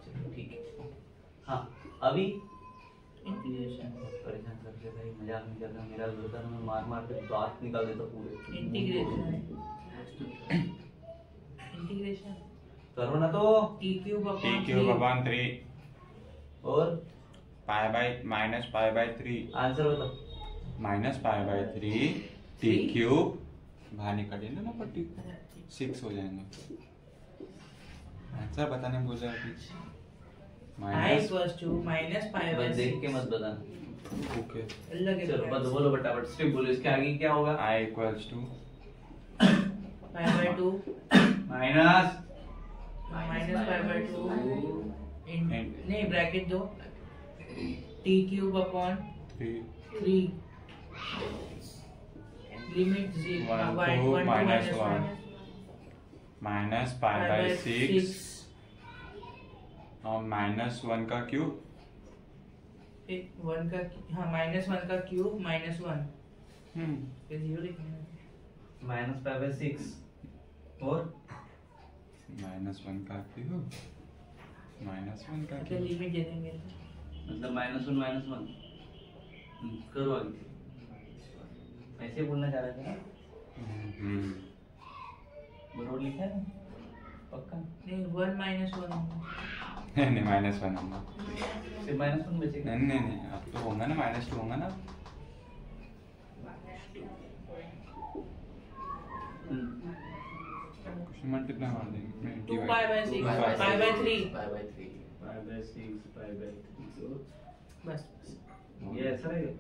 चलो ठीक है। हाँ अभी इंटीग्रेशन। परेशान करके भाई, मजाक नहीं कर रहा, मेरा लड़का मैं मार के दांत निकाल देता पूरे। इंटीग्रेशन करो ना तो। t cube अपॉन 3 और -π/3 आंसर बताओ। -π/3 t क्यूब बाहर निकाल देना ना पट्टी 6 हो जाएंगे। आंसर बताने बोल रहा है I equals to -π/6। बस देख के मत बताना। ओके। चलो बस बोलो फटाफट स्टेप बोलो, इसके आगे क्या होगा? I equals to π/2 माइनस -π/2 नहीं ब्रैकेट दो, t cube upon 3 limit 1 to -1 -π/6 और -1 का क्यूब 1 का, हाँ -1 का क्यूब -1 फिर 0 लिखना है। -π/6 और -1 का क्यूब -1 का अच्छा क्यूब लिमिट दे देंगे। मतलब -1 करो आगे। ऐसे बोलना चाह रहा था बरोबर लिखा है पक्का? नहीं 1 - 1 नहीं -1 होगा। सिर्फ -1 बचेगा। नहीं अब तो होगा ना -2 होगा ना। क्वेश्चन मल्टीप्लाई मार देंगे 2π/6 π/3 बस ये ऐसा रहेगा।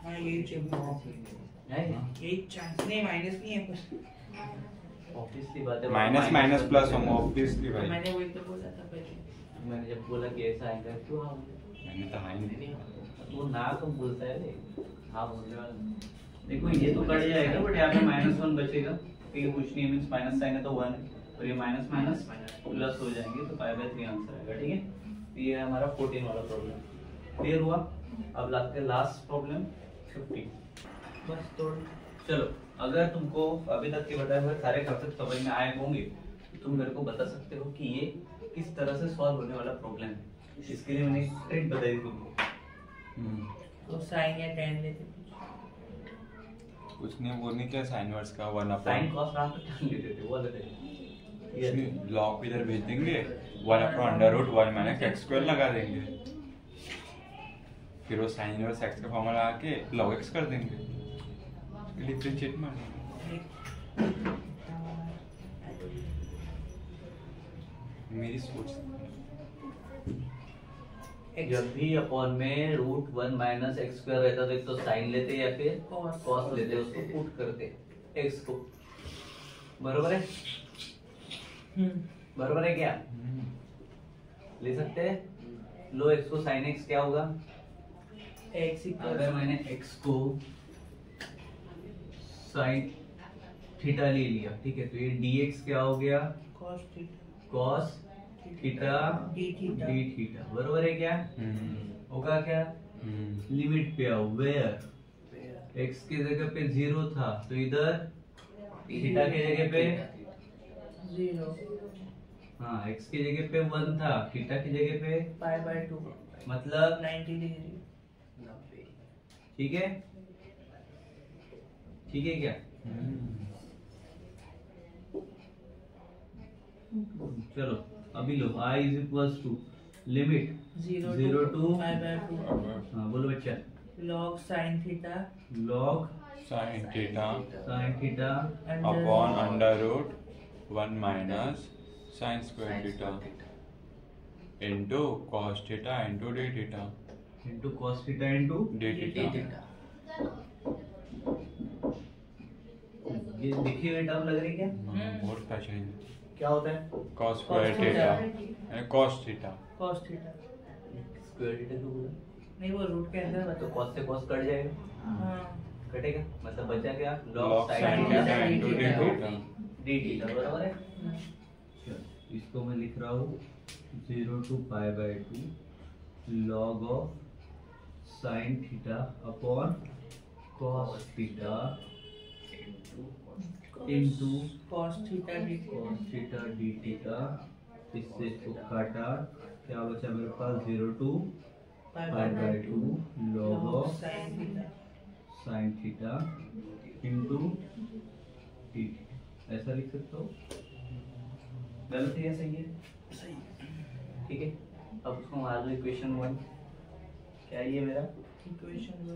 हाँ ये चाहिए, चांस नहीं, माइनस नहीं है कुछ। ऑब्वियसली बात है। माइनस प्लस होगा ऑब्वियसली भाई। मैंने वही तो बोला था पहले। मैंने जब बोला कि ऐसा आएगा क्यों हाँ मैंने तो हाई नहीं वो ना कम बोलता है रे। हाँ बोलने वाला देखो ये तो कट जाएगा बट यहाँ पे -1 बचेगा क्योंकि कुछ नहीं मींस माइनस आएगा तो 1 है और ये माइनस प्लस हो जाएंगे तो π/3 आंसर आएगा। ठीक है, ये है हमारा 14 वाला प्रॉब्लम। क्लियर हुआ? अब लाते हैं लास्ट प्रॉब्लम 15। बस तोड़। चलो अगर तुमको अभी तक के बताए हुए सारे कंसेप्ट समझ में आए होंगे तो तुम मेरे को बता सकते हो कि ये किस तरह से सॉल्व होने वाला प्रॉब्लम है। इसके लिए मैंने एक ट्रिक बताई तुमको। तो साइन या tan लेते कुछ नहीं, वो नहीं क्या साइन इनवर्स का 1 साइन cos रात को टांग लेते थे वो अलग है। ये लॉग इधर भेज देंगे 1/√1 - x² लगा देंगे, फिर वो साइन इनवर्स x का फॉर्मूला लगा के log x कर देंगे, डिफरेंशिएट मार देंगे। मेरी सोच जब भी अपॉन में √1 - x² रहता तो एक तो साइन लेते या फिर cos लेते, उसको पुट करते x को। बरोबर है? बरोबर है क्या? ले सकते हैं? लो x को sin x क्या होगा? अगर मैंने x को sin थीटा ले लिया, ठीक है, तो ये dx क्या हो गया? cos theta d theta. बरोबर है क्या? होगा क्या? लिमिट पे आओ, वेयर x की जगह पे 0 था तो इधर थीटा की जगह पे 0 हाँ x की जगह पे 1 था, थीटा की जगह पे पाई बाय 2 मतलब 90 डिग्री। ठीक है, ठीक है क्या? चलो अभी लो I is equals to limit 0 to pi by 2 हाँ बोलो बच्चा, log sin theta log sin theta sin theta upon under root 1 minus sin square theta into cos theta into d theta into cos theta into d theta। ये देखिए हुए टर्म लग रही क्या? बहुत पैसे हैं। क्या होता है? cos square theta यानी cos theta। cos theta square theta क्यों बोला? नहीं वो रूट के अंदर तो बता। cos से cos कट जाएगा, हाँ कटेगा, मतलब बचा क्या? log sin sin theta theta into d into theta। d theta, बराबर है? चलो इसको मैं लिख रहा हूँ 0 to pi by 2 log of sin theta upon cos theta into cos theta d cos theta d theta, इससे इसको काटा, क्या बचा मेरे पास? 0 to pi pi by by 2 log log of sin theta sin theta into d, ऐसा लिख सकते हो? गलत है या सही है? सही। ठीक है, अब उसको मार लो इक्वेशन 1। क्या है ये मेरा? इक्वेशन 1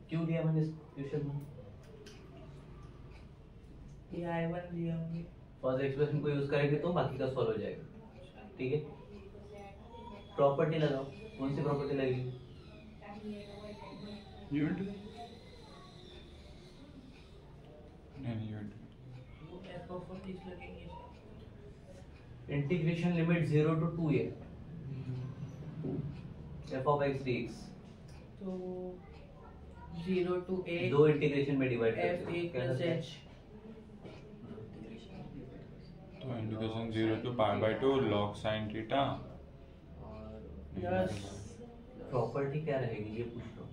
क्यों दिया मैंने इक्वेशन 1? ये I1 दिया होंगे। फर्स्ट एक्सप्रेशन को यूज करेंगे तो बाकी का सॉल्व हो जाएगा। ठीक है, प्रॉपर्टी लगाओ। कौन सी प्रॉपर्टी लगेगी? यूनिट नहीं यूनिट वो f of x लगेंगे। इंटीग्रेशन लिमिट 0 टू 2 है f ऑफ x dx, तो 0 to a दो इंटीग्रेशन में divide f a plus h तो इंटीग्रेशन 0 to pi by 2 log sin theta plus property क्या रहेगी ये पूछ लो।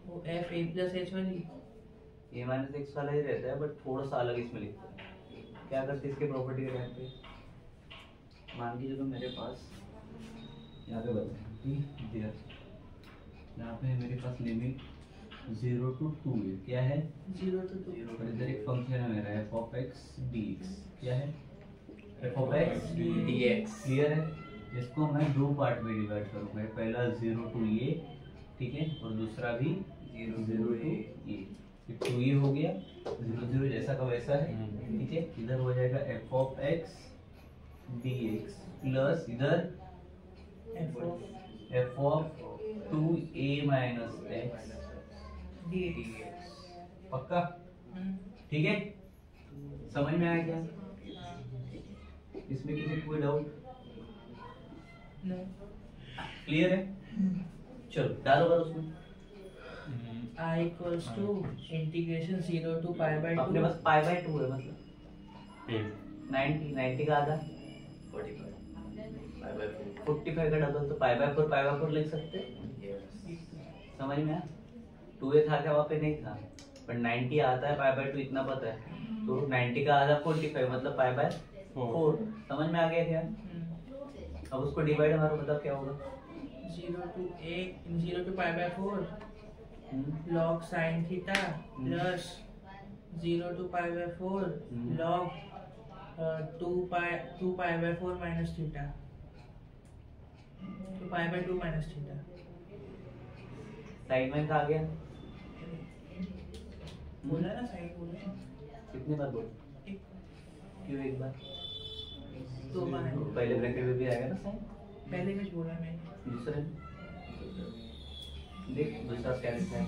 वो f a plus h वाली। ये माइनस एक्स वाला ही रहता है, बट थोड़ा सा अलग इसमें लिखते हैं। क्या करते हैं इसके प्रॉपर्टी के टाइम पे? मान लीजिए तो मेरे पास यहाँ पे बताएं, यहाँ पे मेरे पास लिमिट 0 टू 2 है। क्या है? 0 to 2 और इधर एक फंक्शन है मेरा f ऑफ x dx। क्या है? f of x dx। Clear है? इसको मैं दो पार्ट में डिवाइड करूँगा, पहला 0 टू ये, ठीक है, और दूसरा भी 0 टू ये। 2 हो गया, 0 जैसा का वैसा है, ठीक है। इधर हो जाएगा f of x dx plus इधर f of 2a minus x dx। पक्का? ठीक है, समझ में आया क्या? इसमें किसी को कोई डाउट? नहीं। क्लियर है? चलो डालो बार उसमें। I equals to integration 0 to pi by 2 अपने पास पाई बाय 2 है, मतलब 90 का आधा 45 का डबल, तो पाई बाय 4 लिख सकते हैं। समझ में आया? 2a था क्या? वहाँ पे नहीं था, पर 90 आता है, पाई बाय 2 इतना पता है, तो 90 का आधा 45 मतलब पाई बाय 4। समझ में आ गया क्या? अब उसको डिवाइड हमारा बताओ क्या होगा? 0 to pi by 4 log sin theta plus 0 to pi by 4 log 2 pi by 4 minus theta, तो pi by 2 minus theta। Sign में आ गया, बोला ना साइन बोला। कितने बार बोल? क्यों एक बार? 2 बार है। पहले ब्रैकेट में भी आएगा ना साइन, पहले में बोला मैंने। दूसरे देख दूसरा क्या लिखा है?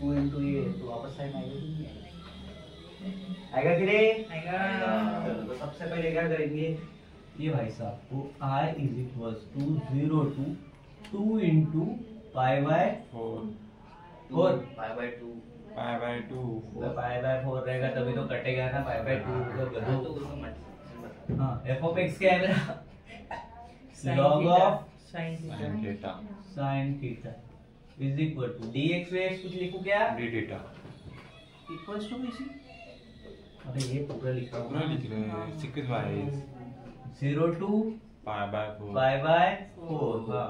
2 into ये तो वापस साइन आएगा कि नहीं? आएगा। चलो तो सबसे पहले क्या करेंगे, ये भाई साहब को I is equals to 0 to 2 into pi by 4 pi by 2 pi by 2 pi by 4 रहेगा तभी तो कटेगा ना, पाई बाय 2 हाँ f ऑफ x क्या है मेरा? log of sin sin theta theta sin theta is equal to dx में कुछ लिखूं क्या? d theta equals to इसी अबे ये पूरा लिखा पूरा लिख रहे हैं sequence wise 0 to pi by 4 pi by 4 हाँ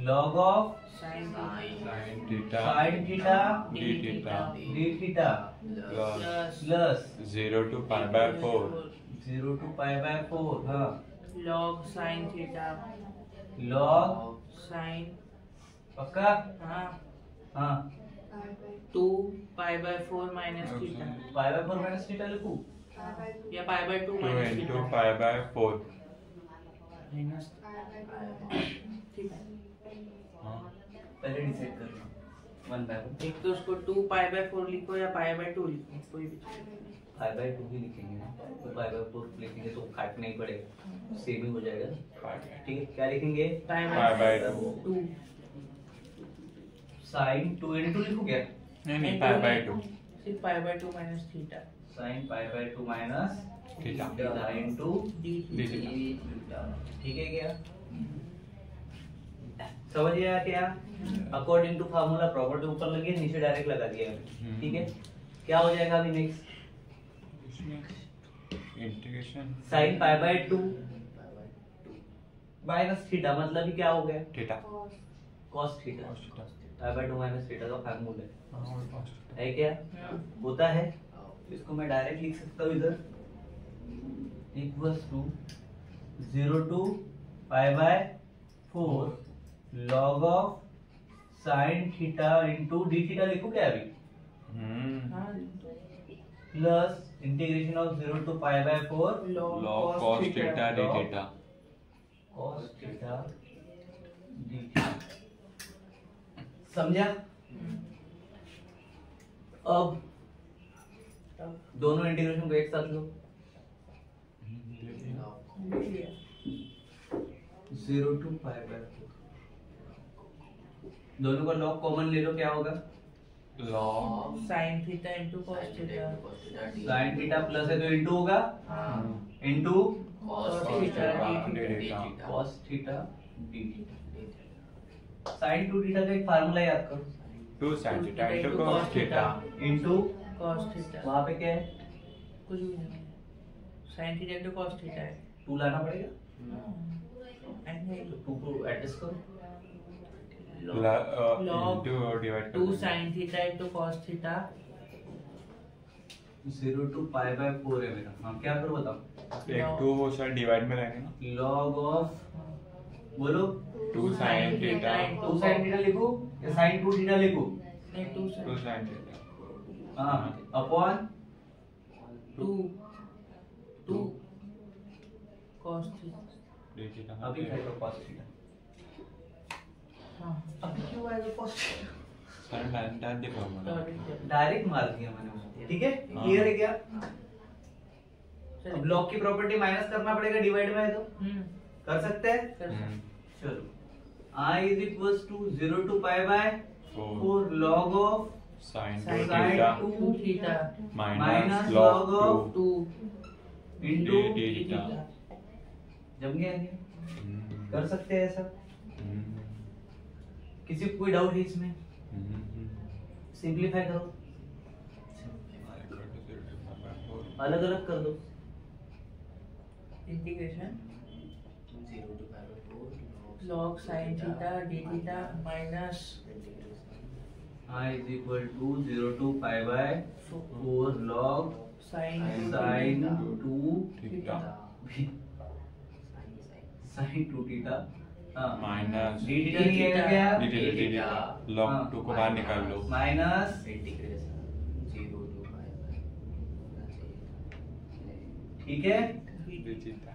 log of sin sin theta sin theta d theta d theta plus plus 0 to pi by 4 0 to pi by 4 हाँ log sin theta log sin पक्का हाँ हाँ 2 pi by 4 minus theta pi by 4 minus theta लिखूं या pi by 2 2 minus into theta pi by 4 minus theta हाँ पहले डिसाइड करना 1 by 1 एक तो उसको 2 pi by 4 लिखो या pi by 2 लिखो कोई भी pi by 2 ही लिखेंगे ना तो pi by 4 लिखेंगे तो काट नहीं पड़ेगा सेम ही हो जाएगा ठीक है क्या लिखेंगे pi pi by 2 2 sin 2 into लिखो क्या नहीं नहीं पाई बाय 2 सिर्फ pi by 2 minus theta sin pi by 2 minus theta theta into d d theta theta ठीक है क्या समझ गया क्या अकॉर्डिंग टू फार्मूला प्रॉपर्टी ऊपर लगी है नीचे डायरेक्ट लगा दिया है ठीक है क्या हो जाएगा अभी next integration sin pi by 2 minus theta मतलब ही क्या हो गया theta cos theta pi by 2 minus theta का फार्मूला है क्या होता है इसको मैं डायरेक्ट लिख सकता हूँ इधर equals to 0 to pi by 4 log of sin theta into d theta लिखूं क्या अभी plus integration of 0 to pi by 4 log cos theta d theta cos theta d theta समझा अब दोनों इंटीग्रेशन को एक साथ लो 0 to pi by 4 दोनों का log कॉमन ले लो क्या होगा log sin theta into cos theta sin theta plus है तो इंटू होगा into cos theta d theta cos theta d theta sin 2 theta का एक फार्मूला याद करो 2 sin theta into cos theta into cos theta वहां पे क्या है कुछ भी नहीं sin theta into cos theta है 2 लाना पड़ेगा and तो 2 को एडजस्ट करो log into divide 2 sin theta into cos theta 0 to pi by 4 है मेरा हाँ क्या करो बताओ एक 2 वो सर डिवाइड में रहेंगे ना log of बोलो 2 sin थीटा 2 sin थीटा लिखो या sin 2 थीटा लिखो नहीं 2 sin 2 sin थीटा हाँ upon 2 cos theta d theta अभी आएगा cos थीटा हाँ अभी क्यों आएगा cos थीटा सर लाइन डाल दे फॉर्मूला डायरेक्ट मार दिया मैंने ठीक है क्लियर है क्या अब लॉग की प्रॉपर्टी माइनस करना पड़ेगा डिवाइड में है तो कर सकते हैं चलो I is equals to 0 to pi by 4 log of sin sin 2 theta 2 theta minus log 2 2 into d theta जम गया नहीं कर सकते हैं ऐसा किसी को कोई डाउट है इसमें सिंपलीफाई करो अलग अलग कर दो integration log sin theta d theta minus I is equal to 0 to pi by 4 log sin sin 2 theta sin 2 theta हाँ माइनस d थीटा नहीं आएगा क्या d थीटा log 2 को बाहर निकाल लो माइनस ठीक है d थीटा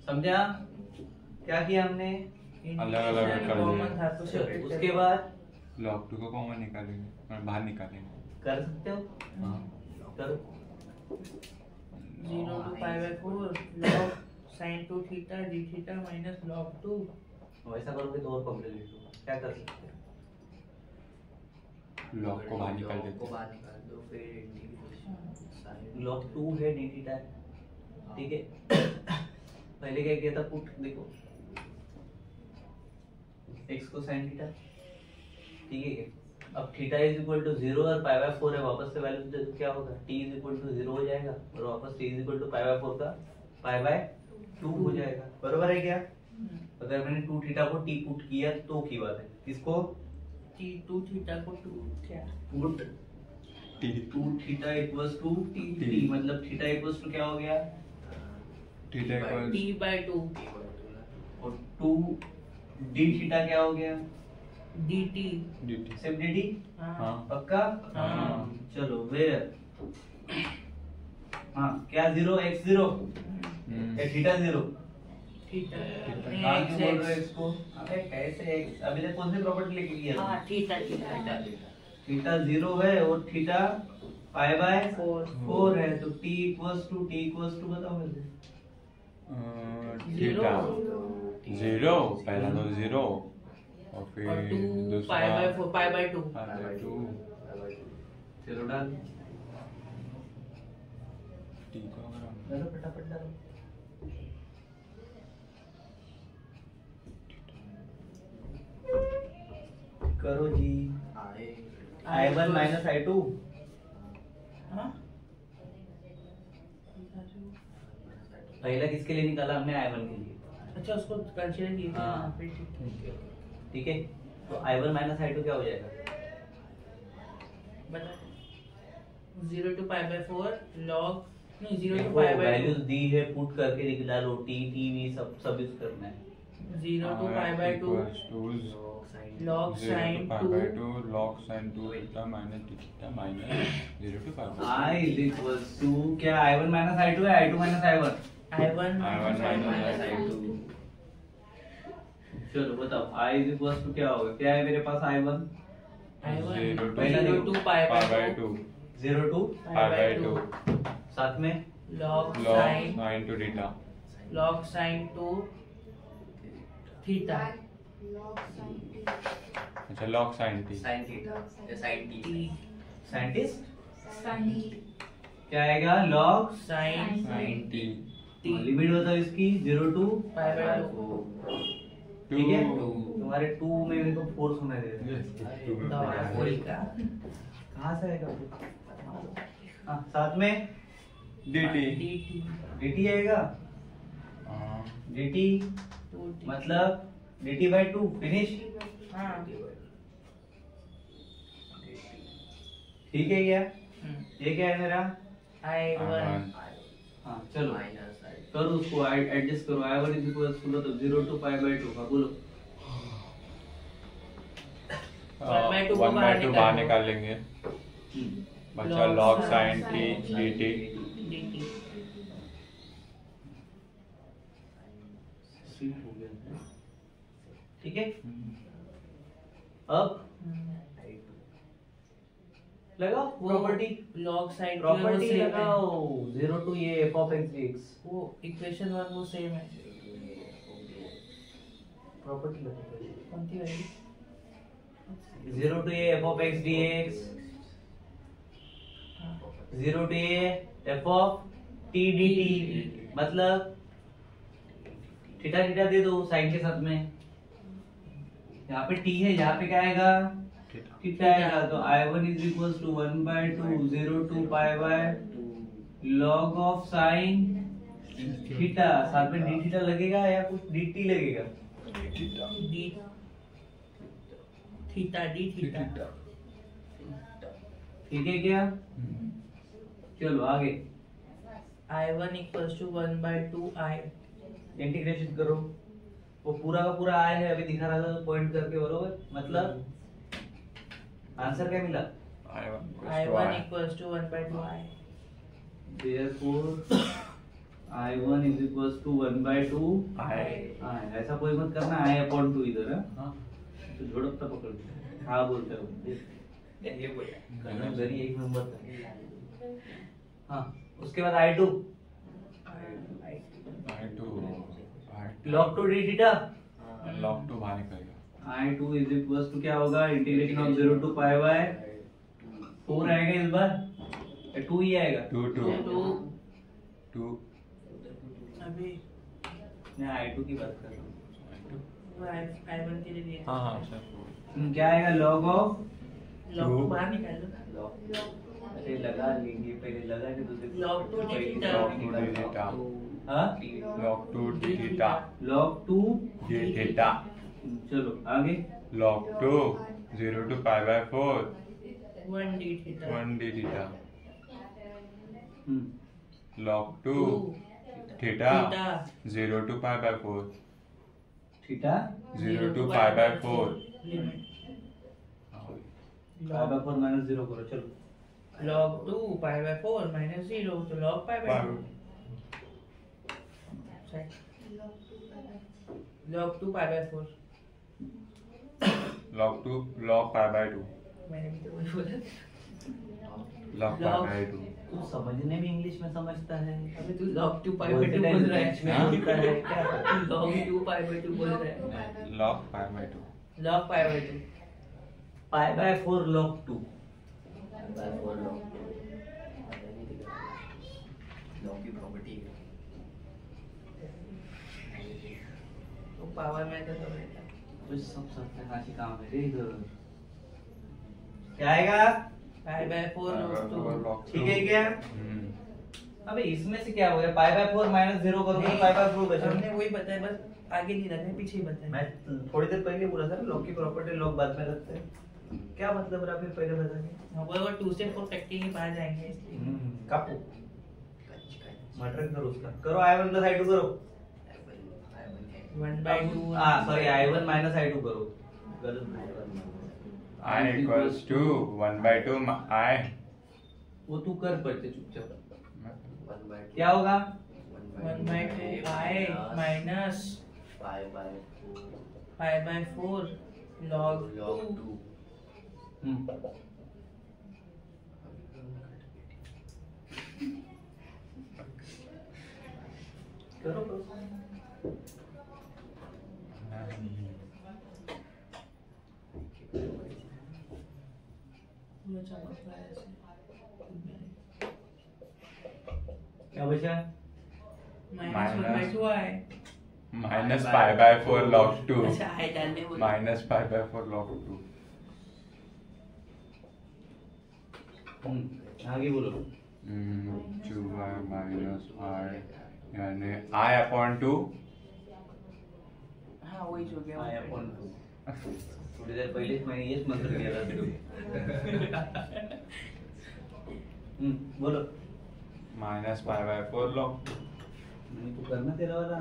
समझा क्या किया हमने अलग-अलग कर कॉमन लिया। था तो separate उसके बाद log 2 को कॉमन निकालेंगे और बाहर निकालेंगे कर सकते हो हाँ करो 0 to pi by 4 log sin 2 theta d theta minus log 2 वैसा करोगे तो और कॉम्प्लिकेट होगा क्या कर सकते हो log को बाहर निकाल देते हैं log 2 है d थीटा ठीक है पहले क्या किया था पुट देखो x को sin थीटा ठीक है क्या अब थीटा इज इक्वल टू 0 और पाई बाय 4 है, वापस से वैल्यू दे तो क्या होगा, t इज इक्वल टू 0 हो जाएगा और वापस t is equal to pi by 4 का पाई बाय 2 हो जाएगा। बरोबर है क्या? अगर मैंने 2 थीटा को t पुट किया तो की बात है, किसको t2 थीटा को 2 क्या put t 2 theta equals to t, मतलब थीटा इक्वल्स टू क्या हो गया, थीटा इक्वल t/2 और 2 d थीटा क्या हो गया, dt dt। सिर्फ dt। हाँ पक्का? हाँ। चलो वेयर, हाँ क्या 0 x 0 थीटा 0 थीटा कहाँ क्यों बोल रहे हो इसको? अबे कैसे x, अभी तक कौन सी प्रॉपर्टी लेके गया? हाँ थीटा थीटा थीटा 0 है और थीटा पाई बाय 4 4 है, तो t इक्वल्स टू बताओ मुझे। थीटा 0 पहला तो 0 और फिर और 2 दूसरा पाई बाय 2 पाई बाय 2 चलो डाल टी को अगर हम डालो फटाफट डालो। करो जी। I1 माइनस I2 हाँ पहला किसके लिए निकाला हमने, I1 के लिए। अच्छा उसको कंसीडर किए थे हाँ। फिर ठीक है ठीक है, तो I1 माइनस I2 क्या हो जाएगा, बता 0 to पाई बाय 4 log नहीं 0 to देखो पाई बाय वैल्यूज दी है, पुट करके डालो, t t v सब यूज करना है। 0 to pi by 2 log sin 2 log sin 2 theta minus theta minus 0 to pi by I is equals to क्या, I1 माइनस I2 है, I2 minus I1। I1 minus I2 चलो बताओ I इज इक्वल्स टू क्या होगा, क्या है मेरे पास I1 0 to pi by 2 0 to pi by 2 साथ में log log sin sin 2 theta log sin 2 theta log sin t अच्छा log sin t sin theta या sin t t scientist sin t क्या आएगा, log sin sin t limit बताओ इसकी 0 टू पाई बाय 2 ठीक है, तुम्हारे 2 में मेरे को 4 सुनाई दे रहा है, दौड़ा कोई का कहाँ से आएगा? हाँ साथ में dt dt dt आएगा, हाँ dt 2t मतलब dt by 2 फिनिश। हाँ ठीक है क्या, ये क्या है मेरा, I1 हाँ चलो माइनस करो उसको एडजस्ट करो, I1 इज इक्वल्स टू मतलब 0 टू पाई बाय 2 का बोलो। 1/2 को 1/2 बाहर निकाल लेंगे, हम्म, बचा log sin t dt dt sweet हो गया, ठीक है। अब लगाओ property, log sin property same है। लगाओ 0 टू ये f of x dx, वो इक्वेशन 1 वो सेम है प्रॉपर्टी लगाओ कौन सी वाली 0 to a f of x dx, 0 to a f of t dt, मतलब थीटा थीटा दे दो साइन के साथ में, यहाँ पे t है, यहाँ पे क्या आएगा, थीटा आएगा, तो I1 is equals to 1/2 0 to pi by log of sine theta, साथ में d थीटा लगेगा या कुछ dt लगेगा, d थीटा d थीटा ठीक है क्या। चलो आगे I1 equals to 1/2 I integration करो, वो पूरा का पूरा आया है, अभी दिखा रहा था तो पॉइंट करके, बरोबर, मतलब आंसर क्या मिला, I1 equals to 1/2 I therefore I1 is equals to 1/2 I ऐसा कोई मत करना, I upon 2 इधर है, हाँ तो झोड़कता पकड़, हाँ बोलते हो ये बोला करना जरिए एक नंबर था। हाँ उसके बाद I2 log 2 d theta, log 2 बाहर निकलेगा, I2 is equals to क्या होगा, integration of 0 to pi by 4 आएगा इस बार, 2 ही आएगा, 2 अभी मैं I2 की बात कर रहा हूँ। वो I1 के लिए दिया हाँ हाँ सर क्या आएगा, log ऑफ लॉग टू बाहर निकाल दो। लॉग अरे लगा लेंगे पहले, लगा के दूसरे log to D theta. log 2 d theta हाँ log 2 d theta log 2 d theta चलो आगे log 2 0 to pi by 4 1 D theta 1 d theta hmm, log 2 theta 0 to pi by 4 theta zero to pi by 4 limit pi by 4 minus 0 करो चलो। log 2 pi by 4 minus 0 तो log pi by 2 log 2 pi by 4 log 2 log pi by 2 मैंने भी तो वही बोला। log pi by 2 तू समझने में इंग्लिश में समझता है, अबे तू log 2 pi by बोलते 2 टाइम बोल रहा French में है। बोलता है क्या? तू log 2 pi by 2 बोल रहा है। log pi by 2 log pi by 2 pi by 4 log 2 log की प्रॉपर्टी है। तो पावर में तो रहता तो सब सत्यानाशी काम है रे इधर। क्या आएगा? pi by 4 log 2 ठीक है क्या? अबे इसमें से क्या हो गया? पाई बाय 4 माइनस 0 करोगे तो पाई बाय 4 बचा। हमने वही बताया, बस आगे नहीं रखा है, पीछे ही बताया। मैं थोड़ी देर पहले बोला था लॉग की प्रॉपर्टी लॉग बाद में रखते हैं। क्या मतलब रहा फिर पहले बता के? वो 2 से 4 फैक्टरी के पास जाएंगे इसलिए। कापो मटर करो उसका, करो i1 प्लस i2 करो। 1 by 2 sorry i1 minus i2 करो। गलत I equals to 1 by 2 I वो तू कर पड़ते चुपचाप। 1 by 2 क्या होगा? 1 by 2 I minus pi by pi by 4 log 2 करो पूरा चमक रहा है ऐसे। क्या बचा? minus 1 by 2 I minus pi by 4 log 2 अच्छा I डालने बोला। minus pi by 4 log 2 आगे बोलो। 2y minus I यानी I upon 2 हाँ वही जो गया आया अपन थोड़ी देर पहले मैंने ये मंत्र किया था तेरे को। बोलो। minus pi by 4 log 2 नहीं तो करना तेरा वाला।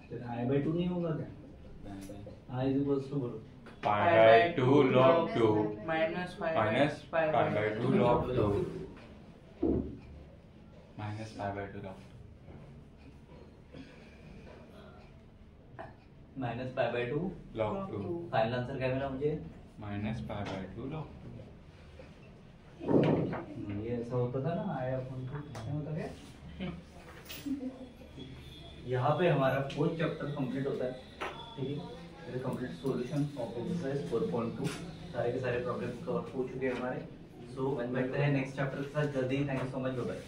तेरा i by 2 नहीं होगा क्या? i is equals to बोलो। pi by 2 log 2 minus pi minus pi by 2 log 2 minus pi by 2 log 2 minus pi by 2 log 2 final answer क्या मिला मुझे? minus pi by 2 log 2 ये ऐसा होता था ना आया अपन को क्या होता क्या? यहाँ पे हमारा 4th चैप्टर कंप्लीट होता है। ठीक है, ये कंप्लीट सॉल्यूशन ऑफ एक्सरसाइज 4.2 सारे के सारे प्रॉब्लम्स कवर हो चुके हैं हमारे। सो मिलते हैं नेक्स्ट चैप्टर के साथ जल्दी। Thank you so much, bye bye.